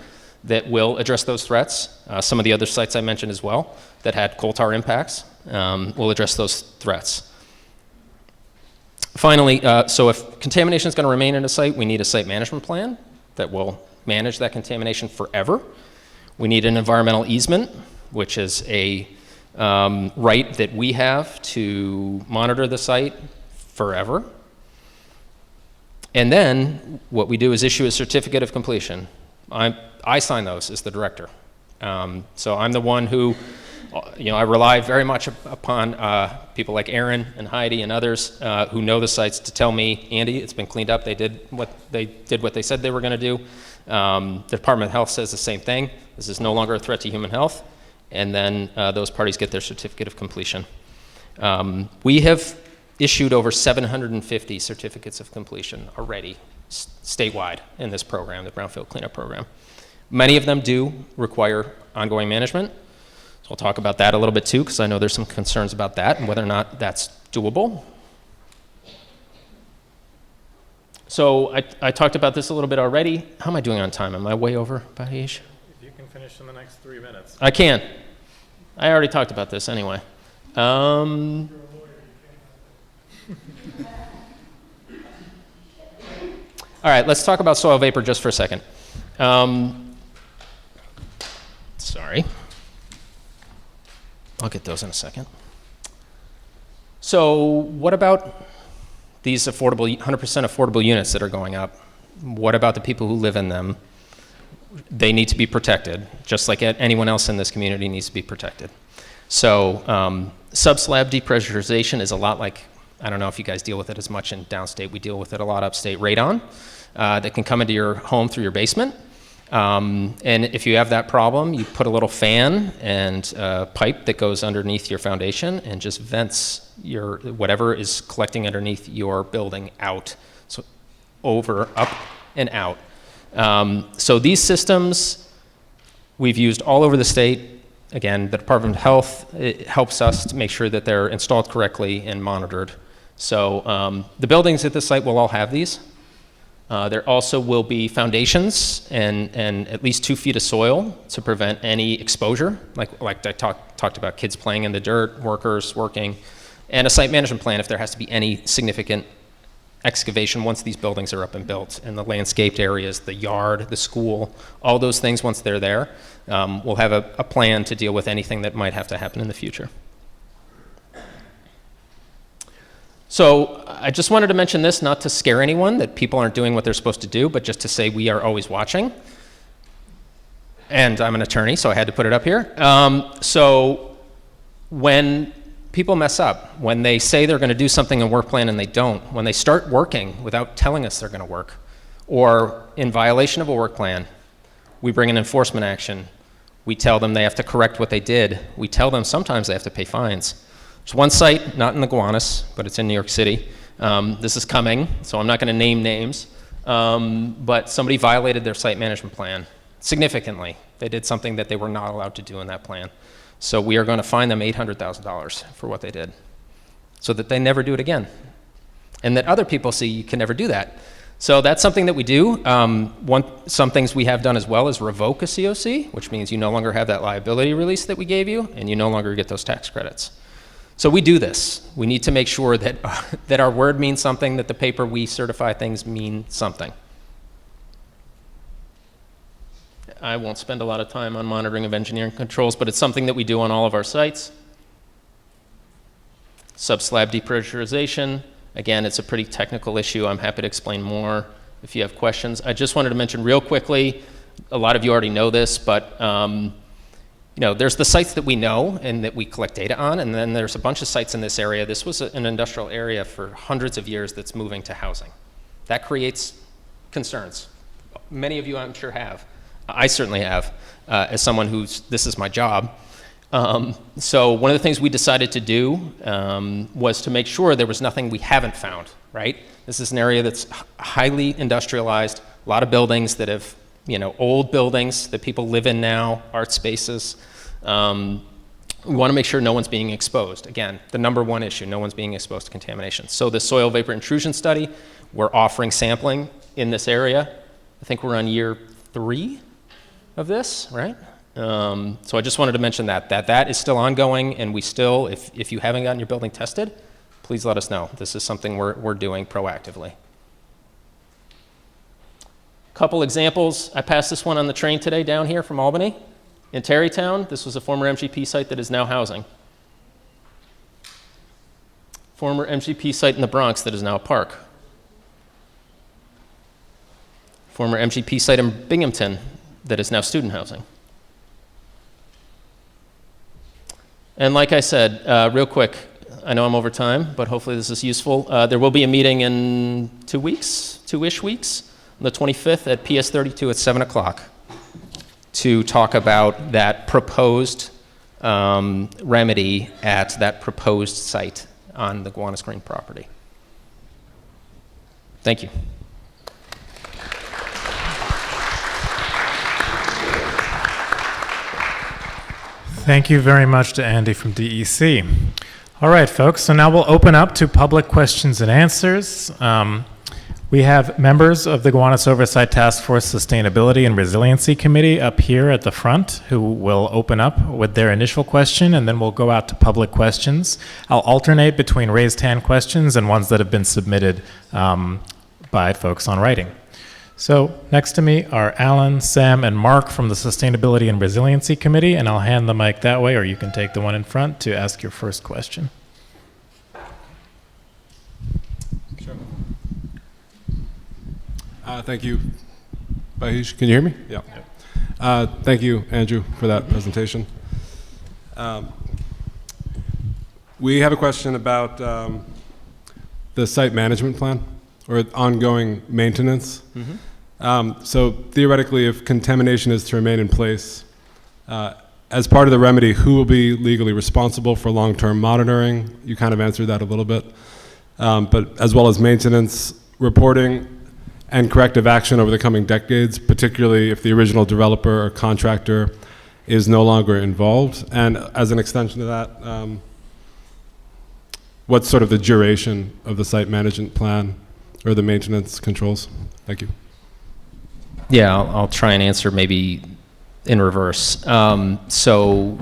that will address those threats. Some of the other sites I mentioned as well that had coal tar impacts will address those threats. Finally, so if contamination is going to remain in a site, we need a site management plan that will manage that contamination forever. We need an environmental easement, which is a right that we have to monitor the site forever. And then what we do is issue a certificate of completion. I sign those as the director. So I'm the one who, I rely very much upon people like Aaron and Heidi and others who know the sites to tell me, Andy, it's been cleaned up. They did what they said they were going to do. The Department of Health says the same thing. This is no longer a threat to human health. And then those parties get their certificate of completion. We have issued over 750 certificates of completion already statewide in this program, the Brownfield Cleanup Program. Many of them do require ongoing management. So I'll talk about that a little bit too, because I know there's some concerns about that and whether or not that's doable. So I talked about this a little bit already. How am I doing on time? Am I way over, Bahish? If you can finish in the next 3 minutes. I can. I already talked about this anyway. All right, let's talk about soil vapor just for a second. Sorry. I'll get those in a second. So what about these 100% affordable units that are going up? What about the people who live in them? They need to be protected, just like anyone else in this community needs to be protected. So subslab depressurization is a lot like, I don't know if you guys deal with it as much in downstate, we deal with it a lot upstate, radon, that can come into your home through your basement. And if you have that problem, you put a little fan and a pipe that goes underneath your foundation and just vents your whatever is collecting underneath your building out, so over, up, and out. So these systems we've used all over the state. Again, the Department of Health, it helps us to make sure that they're installed correctly and monitored. So the buildings at this site will all have these. There also will be foundations and at least 2 feet of soil to prevent any exposure, like I talked about kids playing in the dirt, workers working, and a site management plan if there has to be any significant excavation once these buildings are up and built, and the landscaped areas, the yard, the school, all those things once they're there. We'll have a plan to deal with anything that might have to happen in the future. So I just wanted to mention this, not to scare anyone that people aren't doing what they're supposed to do, but just to say we are always watching. And I'm an attorney, so I had to put it up here. So when people mess up, when they say they're going to do something in work plan and they don't, when they start working without telling us they're going to work, or in violation of a work plan, we bring an enforcement action. We tell them they have to correct what they did. We tell them sometimes they have to pay fines. There's one site, not in the Gowanus, but it's in New York City. This is coming, so I'm not going to name names, but somebody violated their site management plan significantly. They did something that they were not allowed to do in that plan. So we are going to fine them $800,000 for what they did, so that they never do it again, and that other people see you can never do that. So that's something that we do. Some things we have done as well is revoke a COC, which means you no longer have that liability release that we gave you, and you no longer get those tax credits. So we do this. We need to make sure that, that our word means something, that the paper we certify things mean something. I won't spend a lot of time on monitoring of engineering controls, but it's something that we do on all of our sites. Subslab depressurization. Again, it's a pretty technical issue. I'm happy to explain more if you have questions. I just wanted to mention real quickly, a lot of you already know this, but you know, there's the sites that we know and that we collect data on, and then there's a bunch of sites in this area. This was an industrial area for hundreds of years that's moving to housing. That creates concerns. Many of you, I'm sure, have. I certainly have, as someone this is my job. So one of the things we decided to do was to make sure there was nothing we haven't found, right? This is an area that's highly industrialized, a lot of buildings that have, you know, old buildings that people live in now, art spaces. We want to make sure no one's being exposed. Again, the number one issue, no one's being exposed to contamination. So the soil vapor intrusion study, we're offering sampling in this area. I think we're on year 3 of this, right? So I just wanted to mention that is still ongoing, and we still, if you haven't gotten your building tested, please let us know. This is something we're doing proactively. Couple examples. I passed this one on the train today down here from Albany. In Tarrytown, this was a former MGP site that is now housing. Former MGP site in the Bronx that is now a park. Former MGP site in Binghamton that is now student housing. And like I said, real quick, I know I'm over time, but hopefully this is useful. There will be a meeting in 2 weeks, 2-ish weeks, on the 25th at PS 32 at 7 o'clock to talk about that proposed remedy at that proposed site on the Gowanus Green property. Thank you. Thank you very much to Andy from DEC. All right, folks, so now we'll open up to public questions and answers. We have members of the Gowanus Oversight Task Force Sustainability and Resiliency Committee up here at the front who will open up with their initial question, and then we'll go out to public questions. I'll alternate between raised hand questions and ones that have been submitted by folks on writing. So next to me are Alan, Sam, and Mark from the Sustainability and Resiliency Committee, and I'll hand the mic that way, or you can take the one in front to ask your first question. Thank you. Bahish, can you hear me? Yeah. Thank you, Andrew, for that presentation. We have a question about the site management plan or ongoing maintenance. So theoretically, if contamination is to remain in place, as part of the remedy, who will be legally responsible for long-term monitoring? You kind of answered that a little bit. But as well as maintenance, reporting, and corrective action over the coming decades, particularly if the original developer or contractor is no longer involved. And as an extension to that, what's sort of the duration of the site management plan or the maintenance controls? Thank you. Yeah, I'll try and answer maybe in reverse. So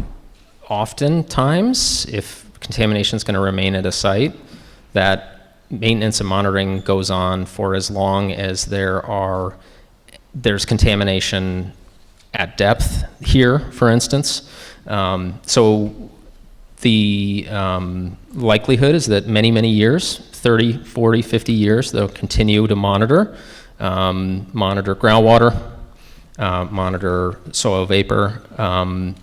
oftentimes, if contamination is going to remain at a site, that maintenance and monitoring goes on for as long as there's contamination at depth here, for instance. So the likelihood is that many, many years, 30, 40, 50 years, they'll continue to monitor groundwater, monitor soil vapor,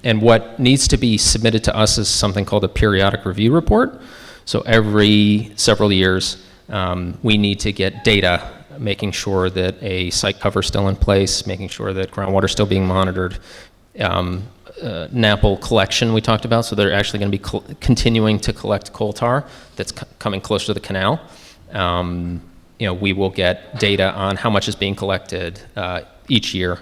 and what needs to be submitted to us is something called a periodic review report. So every several years, we need to get data, making sure that a site cover is still in place, making sure that groundwater is still being monitored. NAPL collection we talked about, so they're actually going to be continuing to collect coal tar that's coming closer to the canal. We will get data on how much is being collected each year.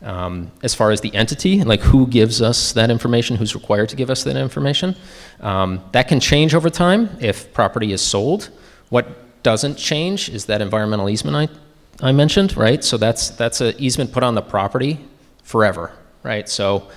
As far as the entity, like who gives us that information, who's required to give us that information, that can change over time if property is sold. What doesn't change is that environmental easement I mentioned, right? So that's an easement put on the property forever, right? So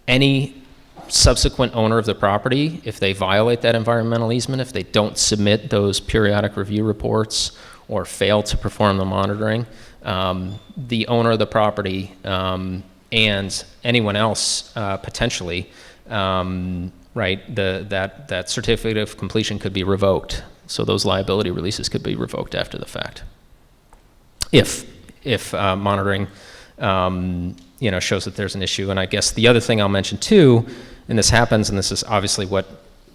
any subsequent owner of the property, if they violate that environmental easement, if they don't submit those periodic review reports or fail to perform the monitoring, the owner of the property and anyone else potentially, right, that certificate of completion could be revoked. So those liability releases could be revoked after the fact. If monitoring shows that there's an issue. And I guess the other thing I'll mention too, and this happens, and this is obviously what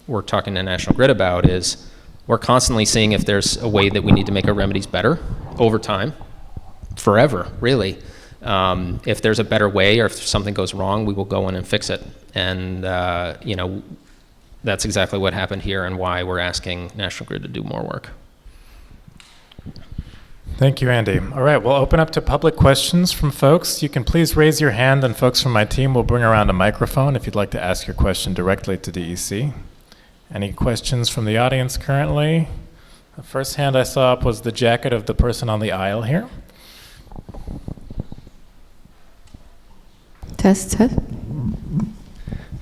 we're talking to National Grid about, is we're constantly seeing if there's a way that we need to make our remedies better over time, forever, really. If there's a better way or if something goes wrong, we will go in and fix it. And, that's exactly what happened here and why we're asking National Grid to do more work. Thank you, Andy. All right, we'll open up to public questions from folks. You can please raise your hand, and folks from my team will bring around a microphone if you'd like to ask your question directly to DEC. Any questions from the audience currently? The first hand I saw up was the jacket of the person on the aisle here. Test.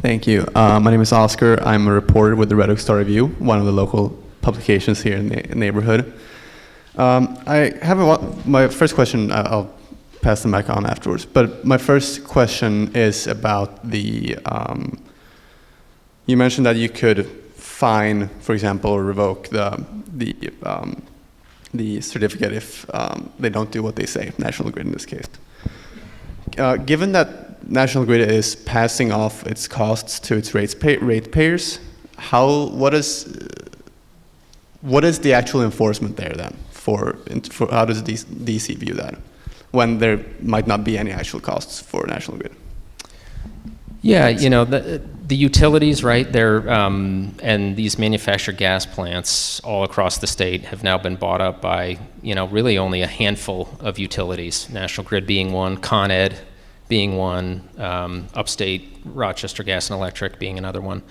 Thank you. My name is Oscar. I'm a reporter with the Red Oak Star Review, one of the local publications here in the neighborhood. I have my first question. I'll pass the mic on afterwards. But my first question is about the. You mentioned that you could fine, for example, or revoke the certificate if they don't do what they say. National Grid in this case. Given that National Grid is passing off its costs to its ratepayers, what is the actual enforcement there then? For how does DC view that when there might not be any actual costs for National Grid? Yeah, the utilities, right? And these manufactured gas plants all across the state have now been bought up by really only a handful of utilities. National Grid being one, Con Ed being one, Upstate Rochester Gas and Electric being another one.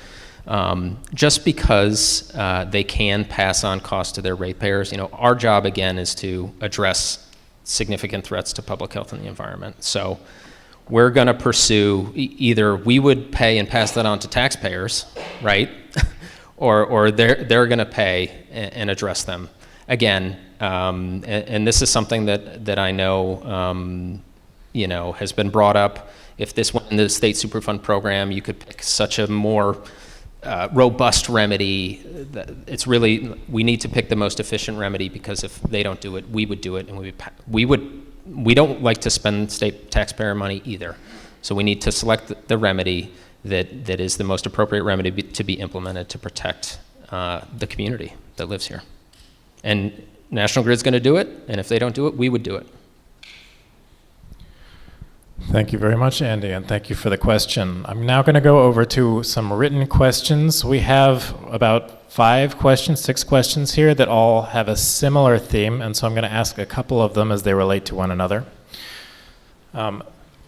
Just because they can pass on costs to their ratepayers, our job again is to address significant threats to public health and the environment. So we're going to pursue either we would pay and pass that on to taxpayers, right, or they're going to pay and address them. Again, and this is something that I know has been brought up. If this went into the state Superfund program, you could pick such a more robust remedy. It's really, we need to pick the most efficient remedy, because if they don't do it, we would do it, and we don't like to spend state taxpayer money either. So we need to select the remedy that is the most appropriate remedy to be implemented to protect the community that lives here. And National Grid's going to do it, and if they don't do it, we would do it. Thank you very much, Andy, and thank you for the question. I'm now going to go over to some written questions. We have about 6 questions here that all have a similar theme, and so I'm going to ask a couple of them as they relate to one another.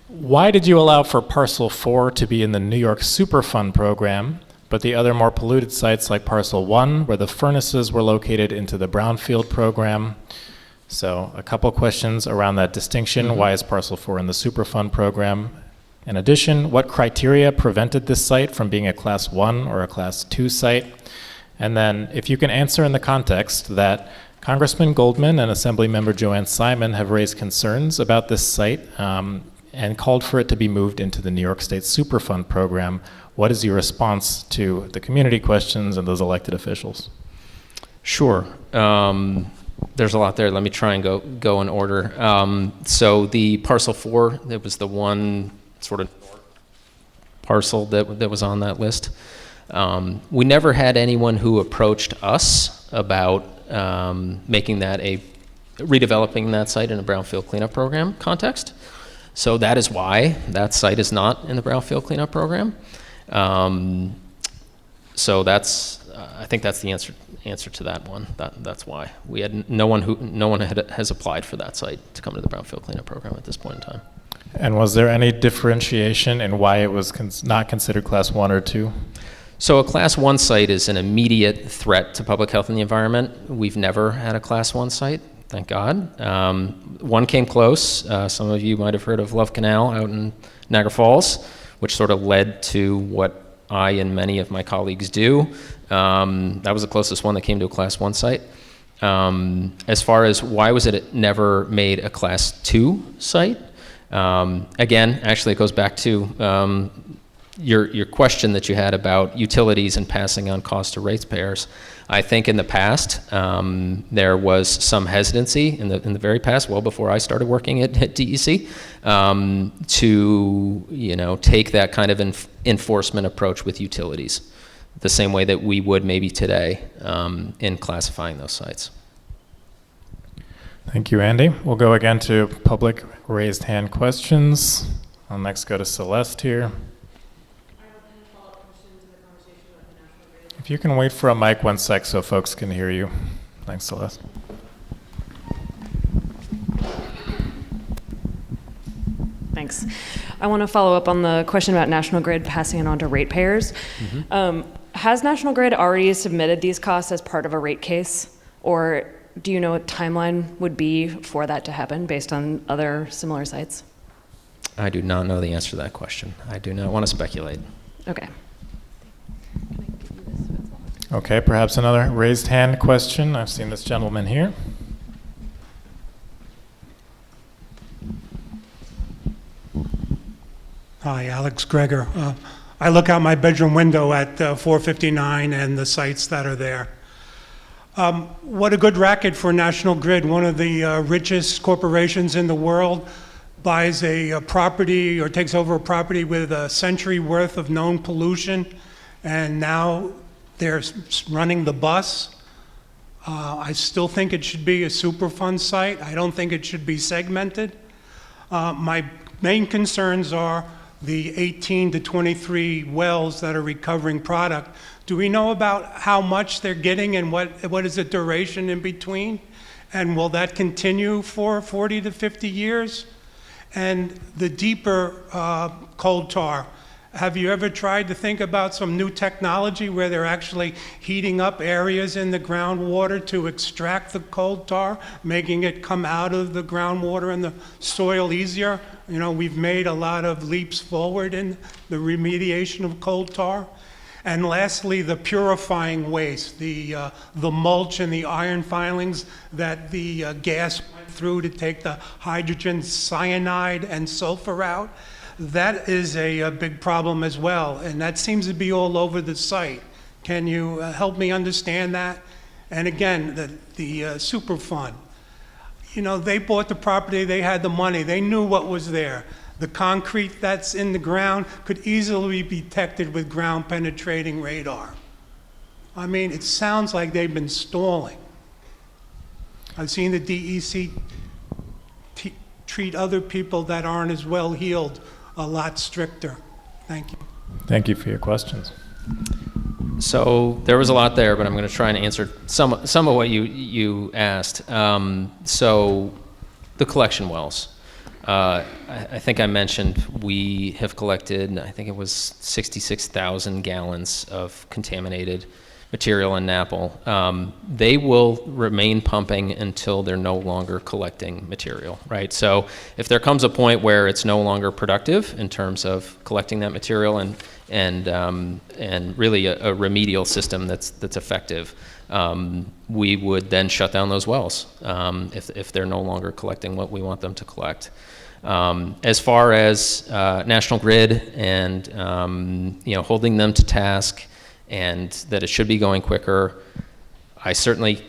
Why did you allow for Parcel 4 to be in the New York Superfund program, but the other more polluted sites like Parcel 1, where the furnaces were located, into the Brownfield program? So a couple questions around that distinction. Why is Parcel 4 in the Superfund program? In addition, what criteria prevented this site from being a Class 1 or a Class 2 site? And then if you can answer in the context that Congressman Goldman and Assemblymember Joanne Simon have raised concerns about this site and called for it to be moved into the New York State Superfund program, what is your response to the community questions and those elected officials? Sure. There's a lot there. Let me try and go in order. So the Parcel 4, that was the one sort of parcel that was on that list. We never had anyone who approached us about making that redeveloping that site in a brownfield cleanup program context. So that is why that site is not in the brownfield cleanup program. So I think that's the answer to that one. That's why we had no one has applied for that site to come to the brownfield cleanup program at this point in time. And was there any differentiation in why it was not considered Class 1 or 2? So a Class 1 site is an immediate threat to public health and the environment. We've never had a Class 1 site, thank God. One came close. Some of you might have heard of Love Canal out in Niagara Falls, which sort of led to what I and many of my colleagues do. That was the closest one that came to a Class 1 site. As far as why was it never made a Class 2 site? Again, actually it goes back to your question that you had about utilities and passing on costs to ratepayers. I think in the past there was some hesitancy in the very past, well before I started working at DEC, to take that kind of enforcement approach with utilities, the same way that we would maybe today in classifying those sites. Thank you, Andy. We'll go again to public raised hand questions. I'll next go to Celeste here. If you can wait for a mic 1 sec so folks can hear you. Thanks, Celeste. Thanks. I want to follow up on the question about National Grid passing it on to ratepayers. Has National Grid already submitted these costs as part of a rate case? Or do you know what timeline would be for that to happen based on other similar sites? I do not know the answer to that question. I do not want to speculate. Okay. Okay, perhaps another raised hand question. I've seen this gentleman here. Hi, Alex Greger. I look out my bedroom window at 459 and the sites that are there. What a good racket for National Grid. One of the richest corporations in the world buys a property or takes over a property with a century worth of known pollution, and now they're running the bus. I still think it should be a Superfund site. I don't think it should be segmented. My main concerns are the 18 to 23 wells that are recovering product. Do we know about how much they're getting and what is the duration in between? And will that continue for 40 to 50 years? and the deeper coal tar. Have you ever tried to think about some new technology where they're actually heating up areas in the groundwater to extract the coal tar, making it come out of the groundwater and the soil easier? You know, we've made a lot of leaps forward in the remediation of coal tar. And lastly, the purifying waste, the mulch and the iron filings that the gas went through to take the hydrogen cyanide and sulfur out. That is a big problem as well, and that seems to be all over the site. Can you help me understand that? And again, the Superfund. You know, they bought the property, they had the money, they knew what was there. The concrete that's in the ground could easily be detected with ground penetrating radar. I mean, it sounds like they've been stalling. I've seen the DEC treat other people that aren't as well heeled a lot stricter. Thank you. Thank you for your questions. So there was a lot there, but I'm going to try and answer some of what you asked. So the collection wells. I think I mentioned we have collected, I think it was 66,000 gallons of contaminated material in NAPL. They will remain pumping until they're no longer collecting material, right? So if there comes a point where it's no longer productive in terms of collecting that material and really a remedial system that's effective, we would then shut down those wells if they're no longer collecting what we want them to collect. As far as National Grid and holding them to task, and that it should be going quicker, I certainly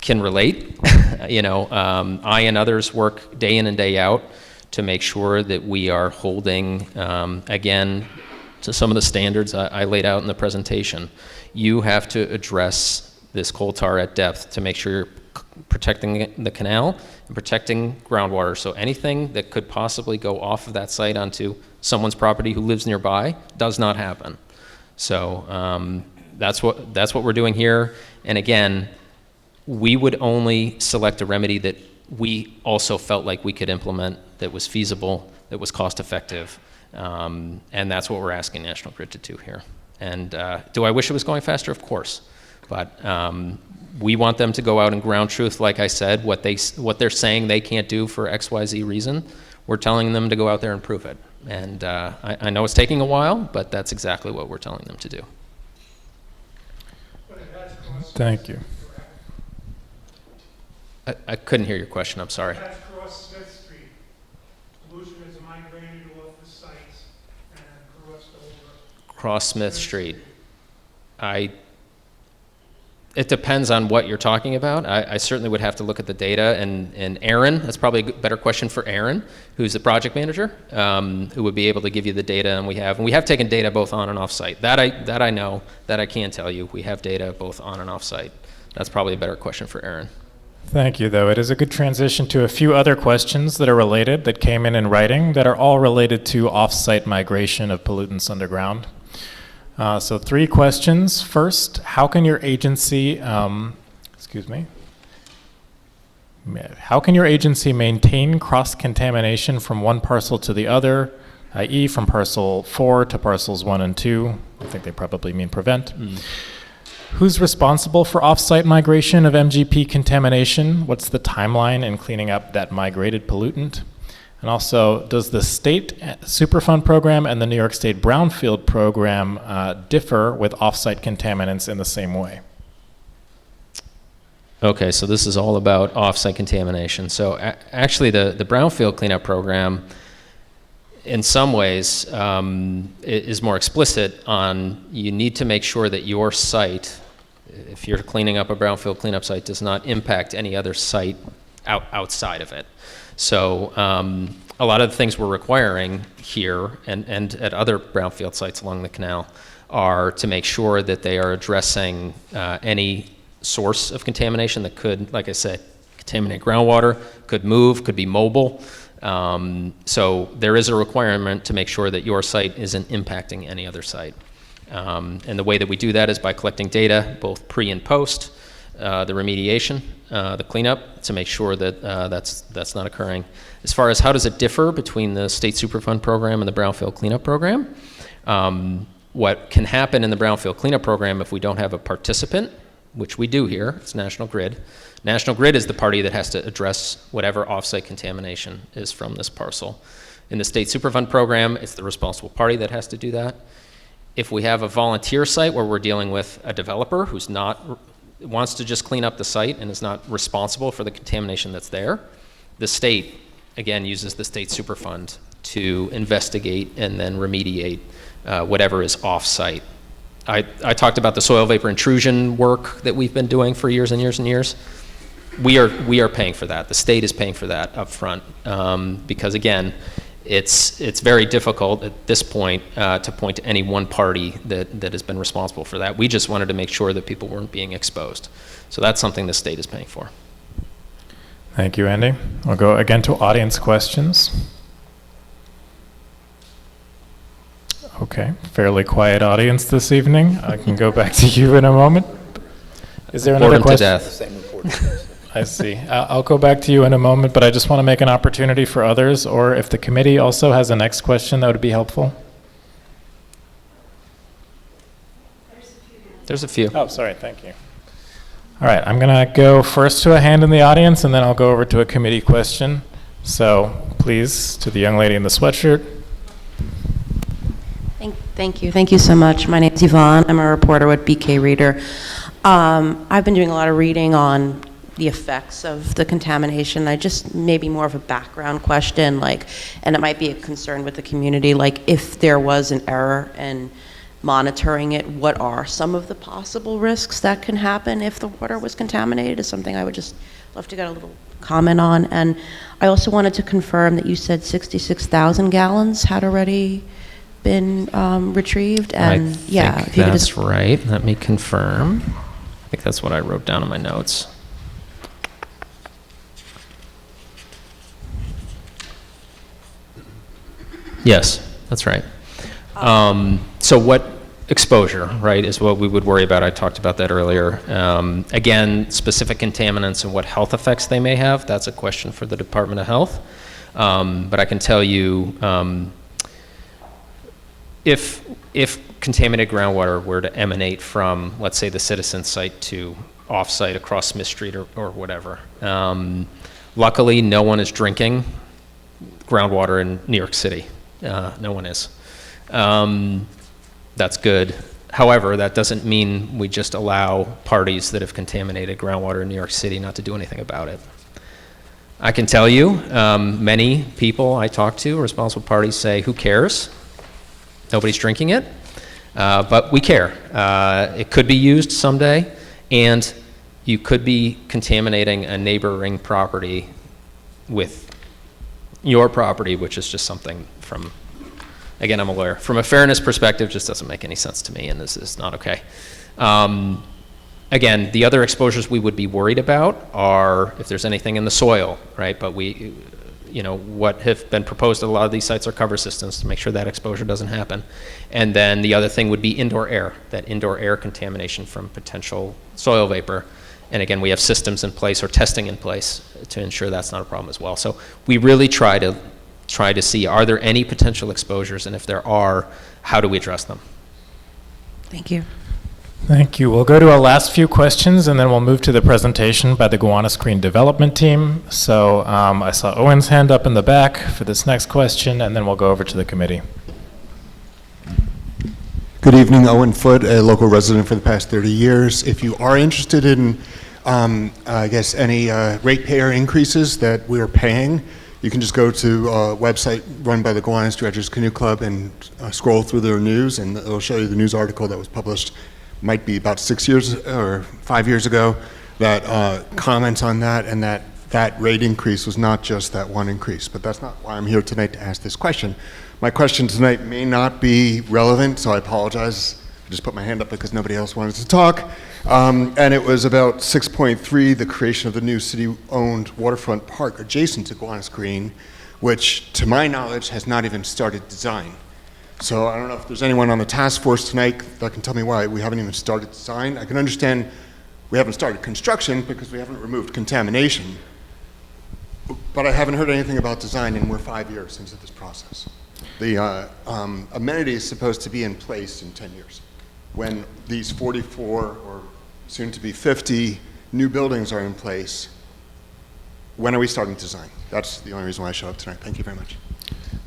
can relate. I and others work day in and day out to make sure that we are holding, again, to some of the standards I laid out in the presentation. You have to address this coal tar at depth to make sure you're protecting the canal and protecting groundwater. So anything that could possibly go off of that site onto someone's property who lives nearby does not happen. So that's what we're doing here. And again, we would only select a remedy that we also felt like we could implement, that was feasible, that was cost effective. And that's what we're asking National Grid to do here. And do I wish it was going faster? Of course. But we want them to go out and ground truth, like I said, what they're saying they can't do for XYZ reason. We're telling them to go out there and prove it. And I know it's taking a while, but that's exactly what we're telling them to do. Thank you. I couldn't hear your question, I'm sorry. That's across Smith Street. Pollution is migrated off the sites and crossed over. Cross Smith Street. It depends on what you're talking about. I certainly would have to look at the data, and Aaron, that's probably a better question for Aaron, who's the project manager, who would be able to give you the data, and we have taken data both on and off site. That I know, that I can tell you. We have data both on and off site. That's probably a better question for Aaron. Thank you, though. It is a good transition to a few other questions that are related, that came in writing, that are all related to off-site migration of pollutants underground. So 3 questions. First, how can your agency, how can your agency maintain cross-contamination from one parcel to the other, i.e. from parcel 4 to parcels 1 and 2? I think they probably mean prevent. Who's responsible for off-site migration of MGP contamination? What's the timeline in cleaning up that migrated pollutant? And also, does the state Superfund program and the New York State Brownfield program differ with off-site contaminants in the same way? Okay, so this is all about off-site contamination. So actually, the Brownfield cleanup program, in some ways, is more explicit on you need to make sure that your site, if you're cleaning up a Brownfield cleanup site, does not impact any other site outside of it. So a lot of the things we're requiring here and at other brownfield sites along the canal are to make sure that they are addressing any source of contamination that could, like I said, contaminate groundwater, could move, could be mobile. So there is a requirement to make sure that your site isn't impacting any other site. And the way that we do that is by collecting data, both pre and post, the remediation, the cleanup, to make sure that that's not occurring. As far as how does it differ between the state Superfund program and the brownfield cleanup program, what can happen in the brownfield cleanup program if we don't have a participant, which we do here, it's National Grid. National Grid is the party that has to address whatever offsite contamination is from this parcel. In the state Superfund program, it's the responsible party that has to do that. If we have a volunteer site where we're dealing with a developer who's wants to just clean up the site and is not responsible for the contamination that's there, the state, again, uses the state Superfund to investigate and then remediate whatever is off-site. I talked about the soil vapor intrusion work that we've been doing for years and years and years. We are paying for that. The state is paying for that up front because, again, it's very difficult at this point to point to any one party that has been responsible for that. We just wanted to make sure that people weren't being exposed. So that's something the state is paying for. Thank you, Andy. We'll go again to audience questions. Okay, fairly quiet audience this evening. I can go back to you in a moment. Is there another question? To death. I see. I'll go back to you in a moment, but I just want to make an opportunity for others, or if the committee also has a next question, that would be helpful. There's a few. Oh, sorry, thank you. All right, I'm going to go first to a hand in the audience, and then I'll go over to a committee question. So please, to the young lady in the sweatshirt. Thank you. Thank you so much. My name is Yvonne. I'm a reporter with BK Reader. I've been doing a lot of reading on the effects of the contamination. I just maybe more of a background question, and it might be a concern with the community, if there was an error in monitoring it, what are some of the possible risks that can happen if the water was contaminated is something I would just love to get a little comment on. And I also wanted to confirm that you said 66,000 gallons had already been retrieved, and I think if you could that's just right. Let me confirm. I think that's what I wrote down in my notes. Yes, that's right. So what exposure, right, is what we would worry about. I talked about that earlier. Again, specific contaminants and what health effects they may have, that's a question for the Department of Health. But I can tell you, if contaminated groundwater were to emanate from, let's say, the Citizen site to off-site across Smith Street or whatever, luckily no one is drinking groundwater in New York City. No one is. That's good. However, that doesn't mean we just allow parties that have contaminated groundwater in New York City not to do anything about it. I can tell you, many people I talk to, responsible parties, say, who cares? Nobody's drinking it, but we care. It could be used someday, and you could be contaminating a neighboring property with your property, which is just something from, again, I'm a lawyer. From a fairness perspective, just doesn't make any sense to me, and this is not okay. Again, the other exposures we would be worried about are if there's anything in the soil, right? But what have been proposed at a lot of these sites are cover systems to make sure that exposure doesn't happen. And then the other thing would be indoor air, that indoor air contamination from potential soil vapor. And again, we have systems in place or testing in place to ensure that's not a problem as well. So we really try to see, are there any potential exposures? And if there are, how do we address them? Thank you. Thank you. We'll go to our last few questions, and then we'll move to the presentation by the Gowanus Green development team. So I saw Owen's hand up in the back for this next question, and then we'll go over to the committee. Good evening, Owen Foote, a local resident for the past 30 years. If you are interested in, any ratepayer increases that we're paying, you can just go to a website run by the Gowanus Dredgers Canoe Club and scroll through their news, and it'll show you the news article that was published, might be about 6 years or 5 years ago, that comments on that, and that rate increase was not just that one increase. But that's not why I'm here tonight to ask this question. My question tonight may not be relevant, so I apologize. I just put my hand up because nobody else wanted to talk. And it was about 6.3, the creation of the new city-owned waterfront park adjacent to Gowanus Green, which, to my knowledge, has not even started design. So I don't know if there's anyone on the task force tonight that can tell me why we haven't even started design. I can understand We haven't started construction because we haven't removed contamination. But I haven't heard anything about design, and we're 5 years into this process. The amenity is supposed to be in place in 10 years. When these 44 or soon to be 50 new buildings are in place, when are we starting design? That's the only reason why I showed up tonight. Thank you very much.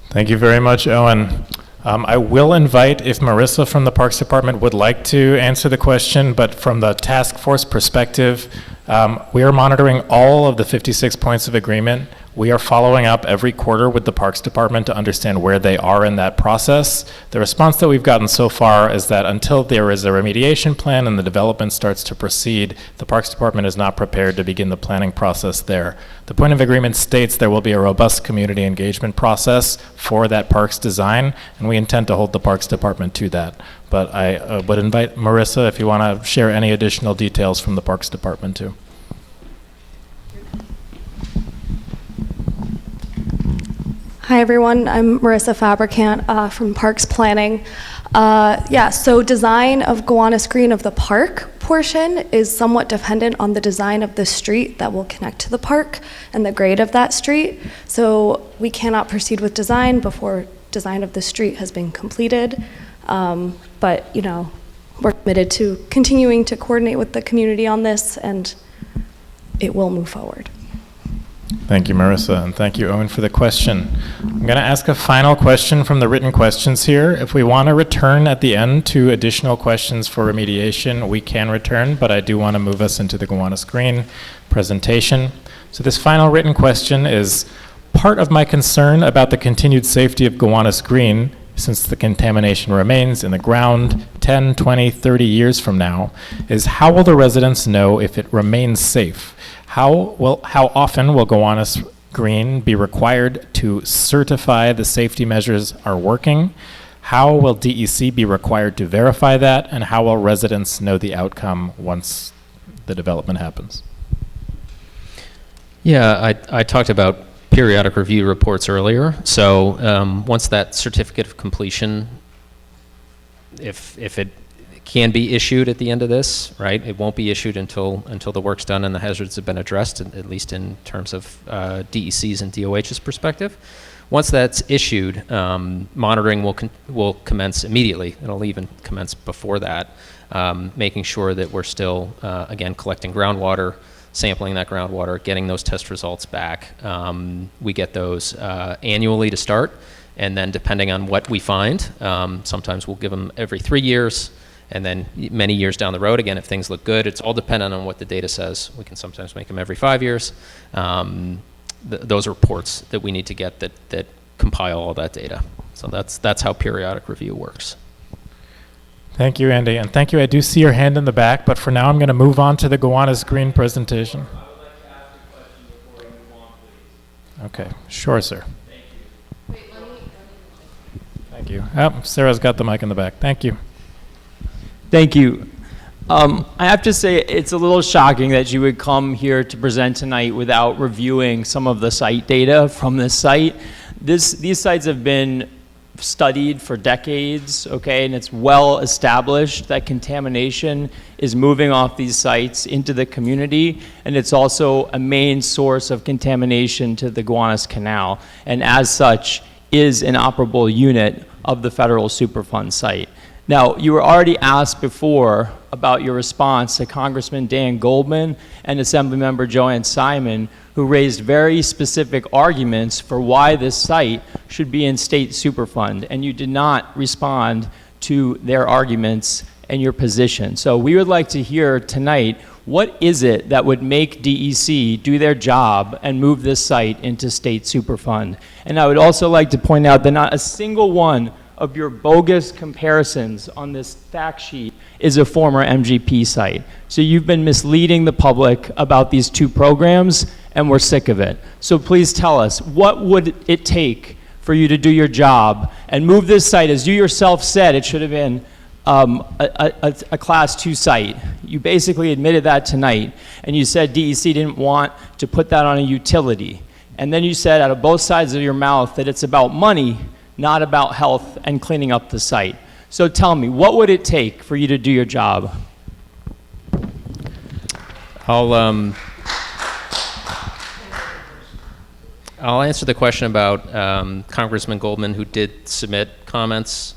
Thank you very much, Owen. I will invite if Marissa from the Parks Department would like to answer the question, but from the task force perspective, we are monitoring all of the 56 points of agreement. We are following up every quarter with the Parks Department to understand where they are in that process. The response that we've gotten so far is that until there is a remediation plan and the development starts to proceed, the Parks Department is not prepared to begin the planning process there. The point of agreement states there will be a robust community engagement process for that parks design, and we intend to hold the Parks Department to that. But I would invite Marissa if you want to share any additional details from the Parks Department too. Hi everyone, I'm Marissa Fabricant from Parks Planning. So design of Gowanus Green of the park portion is somewhat dependent on the design of the street that will connect to the park and the grade of that street. So we cannot proceed with design before design of the street has been completed. But you know, we're committed to continuing to coordinate with the community on this, and it will move forward. Thank you, Marissa, and thank you, Owen, for the question. I'm going to ask a final question from the written questions here. If we want to return at the end to additional questions for remediation, we can return, but I do want to move us into the Gowanus Green presentation. So this final written question is, part of my concern about the continued safety of Gowanus Green, since the contamination remains in the ground 10, 20, 30 years from now, is how will the residents know if it remains safe? How often will Gowanus Green be required to certify the safety measures are working? How will DEC be required to verify that? And how will residents know the outcome once the development happens? Yeah, I talked about periodic review reports earlier. So once that certificate of completion, if it can be issued at the end of this, right? It won't be issued until the work's done and the hazards have been addressed, at least in terms of DEC's and DOH's perspective. Once that's issued, monitoring will commence immediately. It'll even commence before that, making sure that we're still, again, collecting groundwater, sampling that groundwater, getting those test results back. We get those annually to start, and then depending on what we find, sometimes we'll give them every 3 years, and then many years down the road, again, if things look good, it's all dependent on what the data says. We can sometimes make them every 5 years. Those are reports that we need to get that compile all that data. So that's how periodic review works. Thank you, Andy, and thank you. I do see your hand in the back, but for now I'm going to move on to the Gowanus Green presentation. I would like to ask a question before you move on, please. Okay, sure, sir. Thank you. Thank you. Oh, Sarah's got the mic in the back. Thank you. Thank you. I have to say it's a little shocking that you would come here to present tonight without reviewing some of the site data from this site. These sites have been studied for decades, okay, and it's well established that contamination is moving off these sites into the community, and it's also a main source of contamination to the Gowanus Canal, and as such is an operable unit of the federal Superfund site. Now, you were already asked before about your response to Congressman Dan Goldman and Assemblymember Joanne Simon, who raised very specific arguments for why this site should be in state Superfund, and you did not respond to their arguments and your position. So we would like to hear tonight, what is it that would make DEC do their job and move this site into state Superfund? And I would also like to point out that not a single one of your bogus comparisons on this fact sheet is a former MGP site. So you've been misleading the public about these two programs, and we're sick of it. So please tell us, what would it take for you to do your job and move this site? As you yourself said, it should have been a Class 2 site. You basically admitted that tonight, and you said DEC didn't want to put that on a utility. And then you said out of both sides of your mouth that it's about money, not about health and cleaning up the site. So tell me, what would it take for you to do your job? I'll answer the question about Congressman Goldman, who did submit comments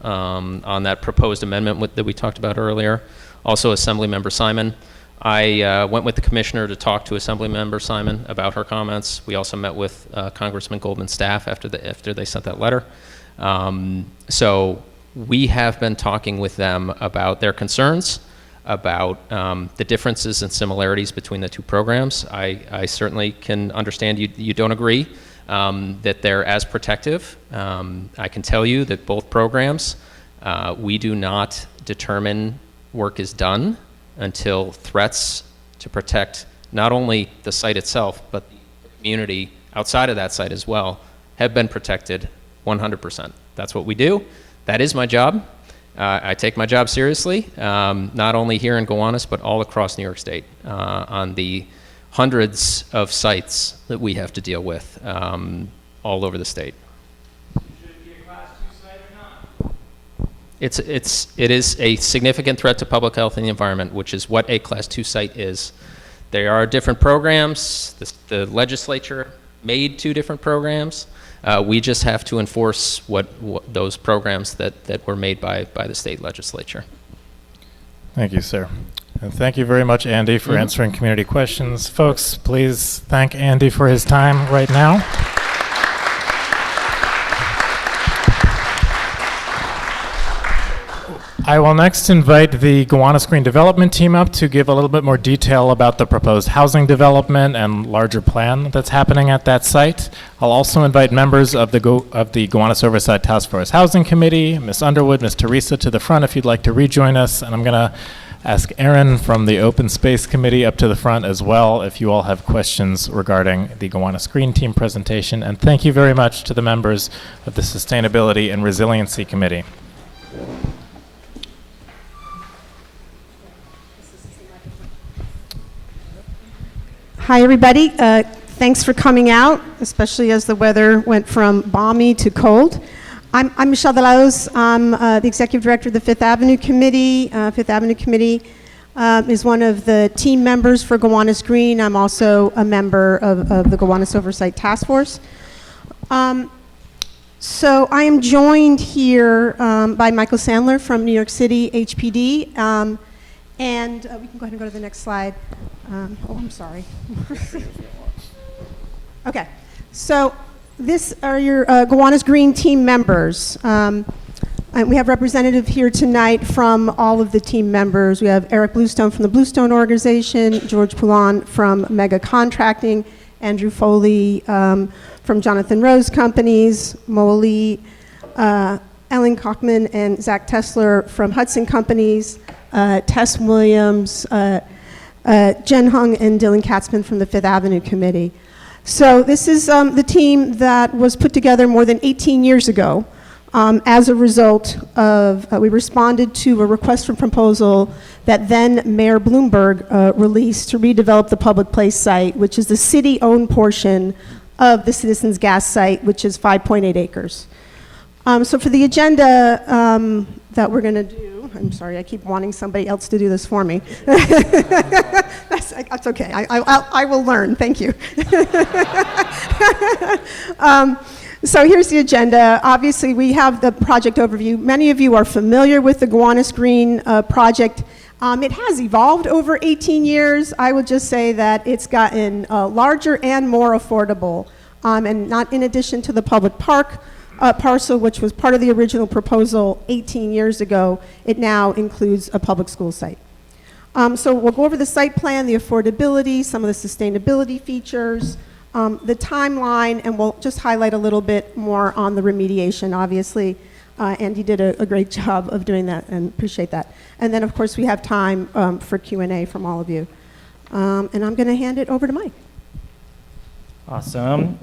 on that proposed amendment that we talked about earlier. Also, Assemblymember Simon. I went with the commissioner to talk to Assemblymember Simon about her comments. We also met with Congressman Goldman's staff after they sent that letter. So we have been talking with them about their concerns, about the differences and similarities between the two programs. I certainly can understand you don't agree that they're as protective. I can tell you that both programs, we do not determine work is done until threats to protect not only the site itself, but the community outside of that site as well have been protected 100%. That's what we do. That is my job. I take my job seriously, not only here in Gowanus, but all across New York State on the hundreds of sites that we have to deal with all over the state. Should it be a Class 2 site or not? It is a significant threat to public health and the environment, which is what a Class 2 site is. There are different programs. The legislature made 2 different programs. We just have to enforce what those programs that were made by the state legislature. Thank you, sir. And thank you very much, Andy, for answering community questions. Folks, please thank Andy for his time right now. I will next invite the Gowanus Green development team up to give a little bit more detail about the proposed housing development and larger plan that's happening at that site. I'll also invite members of the Gowanus Oversight Task Force Housing Committee, Ms. Underwood, Ms. Teresa, to the front if you'd like to rejoin us. And I'm going to ask Aaron from the Open Space Committee up to the front as well if you all have questions regarding the Gowanus Green team presentation. And thank you very much to the members of the Sustainability and Resiliency Committee. Hi, everybody. Thanks for coming out, especially as the weather went from balmy to cold. I'm Michelle Delaus. I'm the Executive Director of the Fifth Avenue Committee. Fifth Avenue Committee is one of the team members for Gowanus Green. I'm also a member of the Gowanus Oversight Task Force. So I am joined here by Michael Sandler from New York City HPD. And we can go ahead and go to the next slide. I'm sorry. Okay, so this are your Gowanus Green team members. And we have representative here tonight from all of the team members. We have Eric Bluestone from the Bluestone Organization, George Poulin from Mega Contracting, Andrew Foley from Jonathan Rose Companies, Mo Ali, Ellen Kochman and Zach Tessler from Hudson Companies, Tess Williams, Jen Hung and Dylan Katzman from the Fifth Avenue Committee. So this is the team that was put together more than 18 years ago as a result of, we responded to a request for proposal that then Mayor Bloomberg released to redevelop the public place site, which is the city-owned portion of the Citizens Gas site, which is 5.8 acres. So for the agenda that we're going to do, I'm sorry, I keep wanting somebody else to do this for me. That's okay. I will learn. Thank you. So here's the agenda. Obviously, we have the project overview. Many of you are familiar with the Gowanus Green project. It has evolved over 18 years. I would just say that it's gotten larger and more affordable. And not in addition to the public park parcel, which was part of the original proposal 18 years ago, it now includes a public school site. So we'll go over the site plan, the affordability, some of the sustainability features, the timeline, and we'll just highlight a little bit more on the remediation. Obviously, Andy did a great job of doing that, and appreciate that. And then, of course, we have time for Q&A from all of you. And I'm going to hand it over to Mike. Awesome.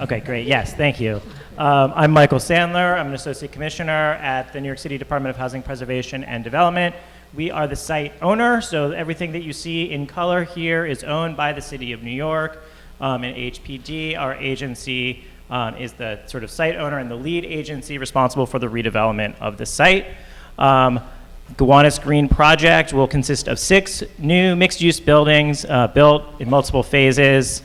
Okay, great. Yes, thank you. I'm Michael Sandler. I'm an associate commissioner at the New York City Department of Housing Preservation and Development. We are the site owner, so everything that you see in color here is owned by the City of New York. And HPD, our agency, is the sort of site owner and the lead agency responsible for the redevelopment of the site. Gowanus Green project will consist of 6 new mixed-use buildings built in multiple phases,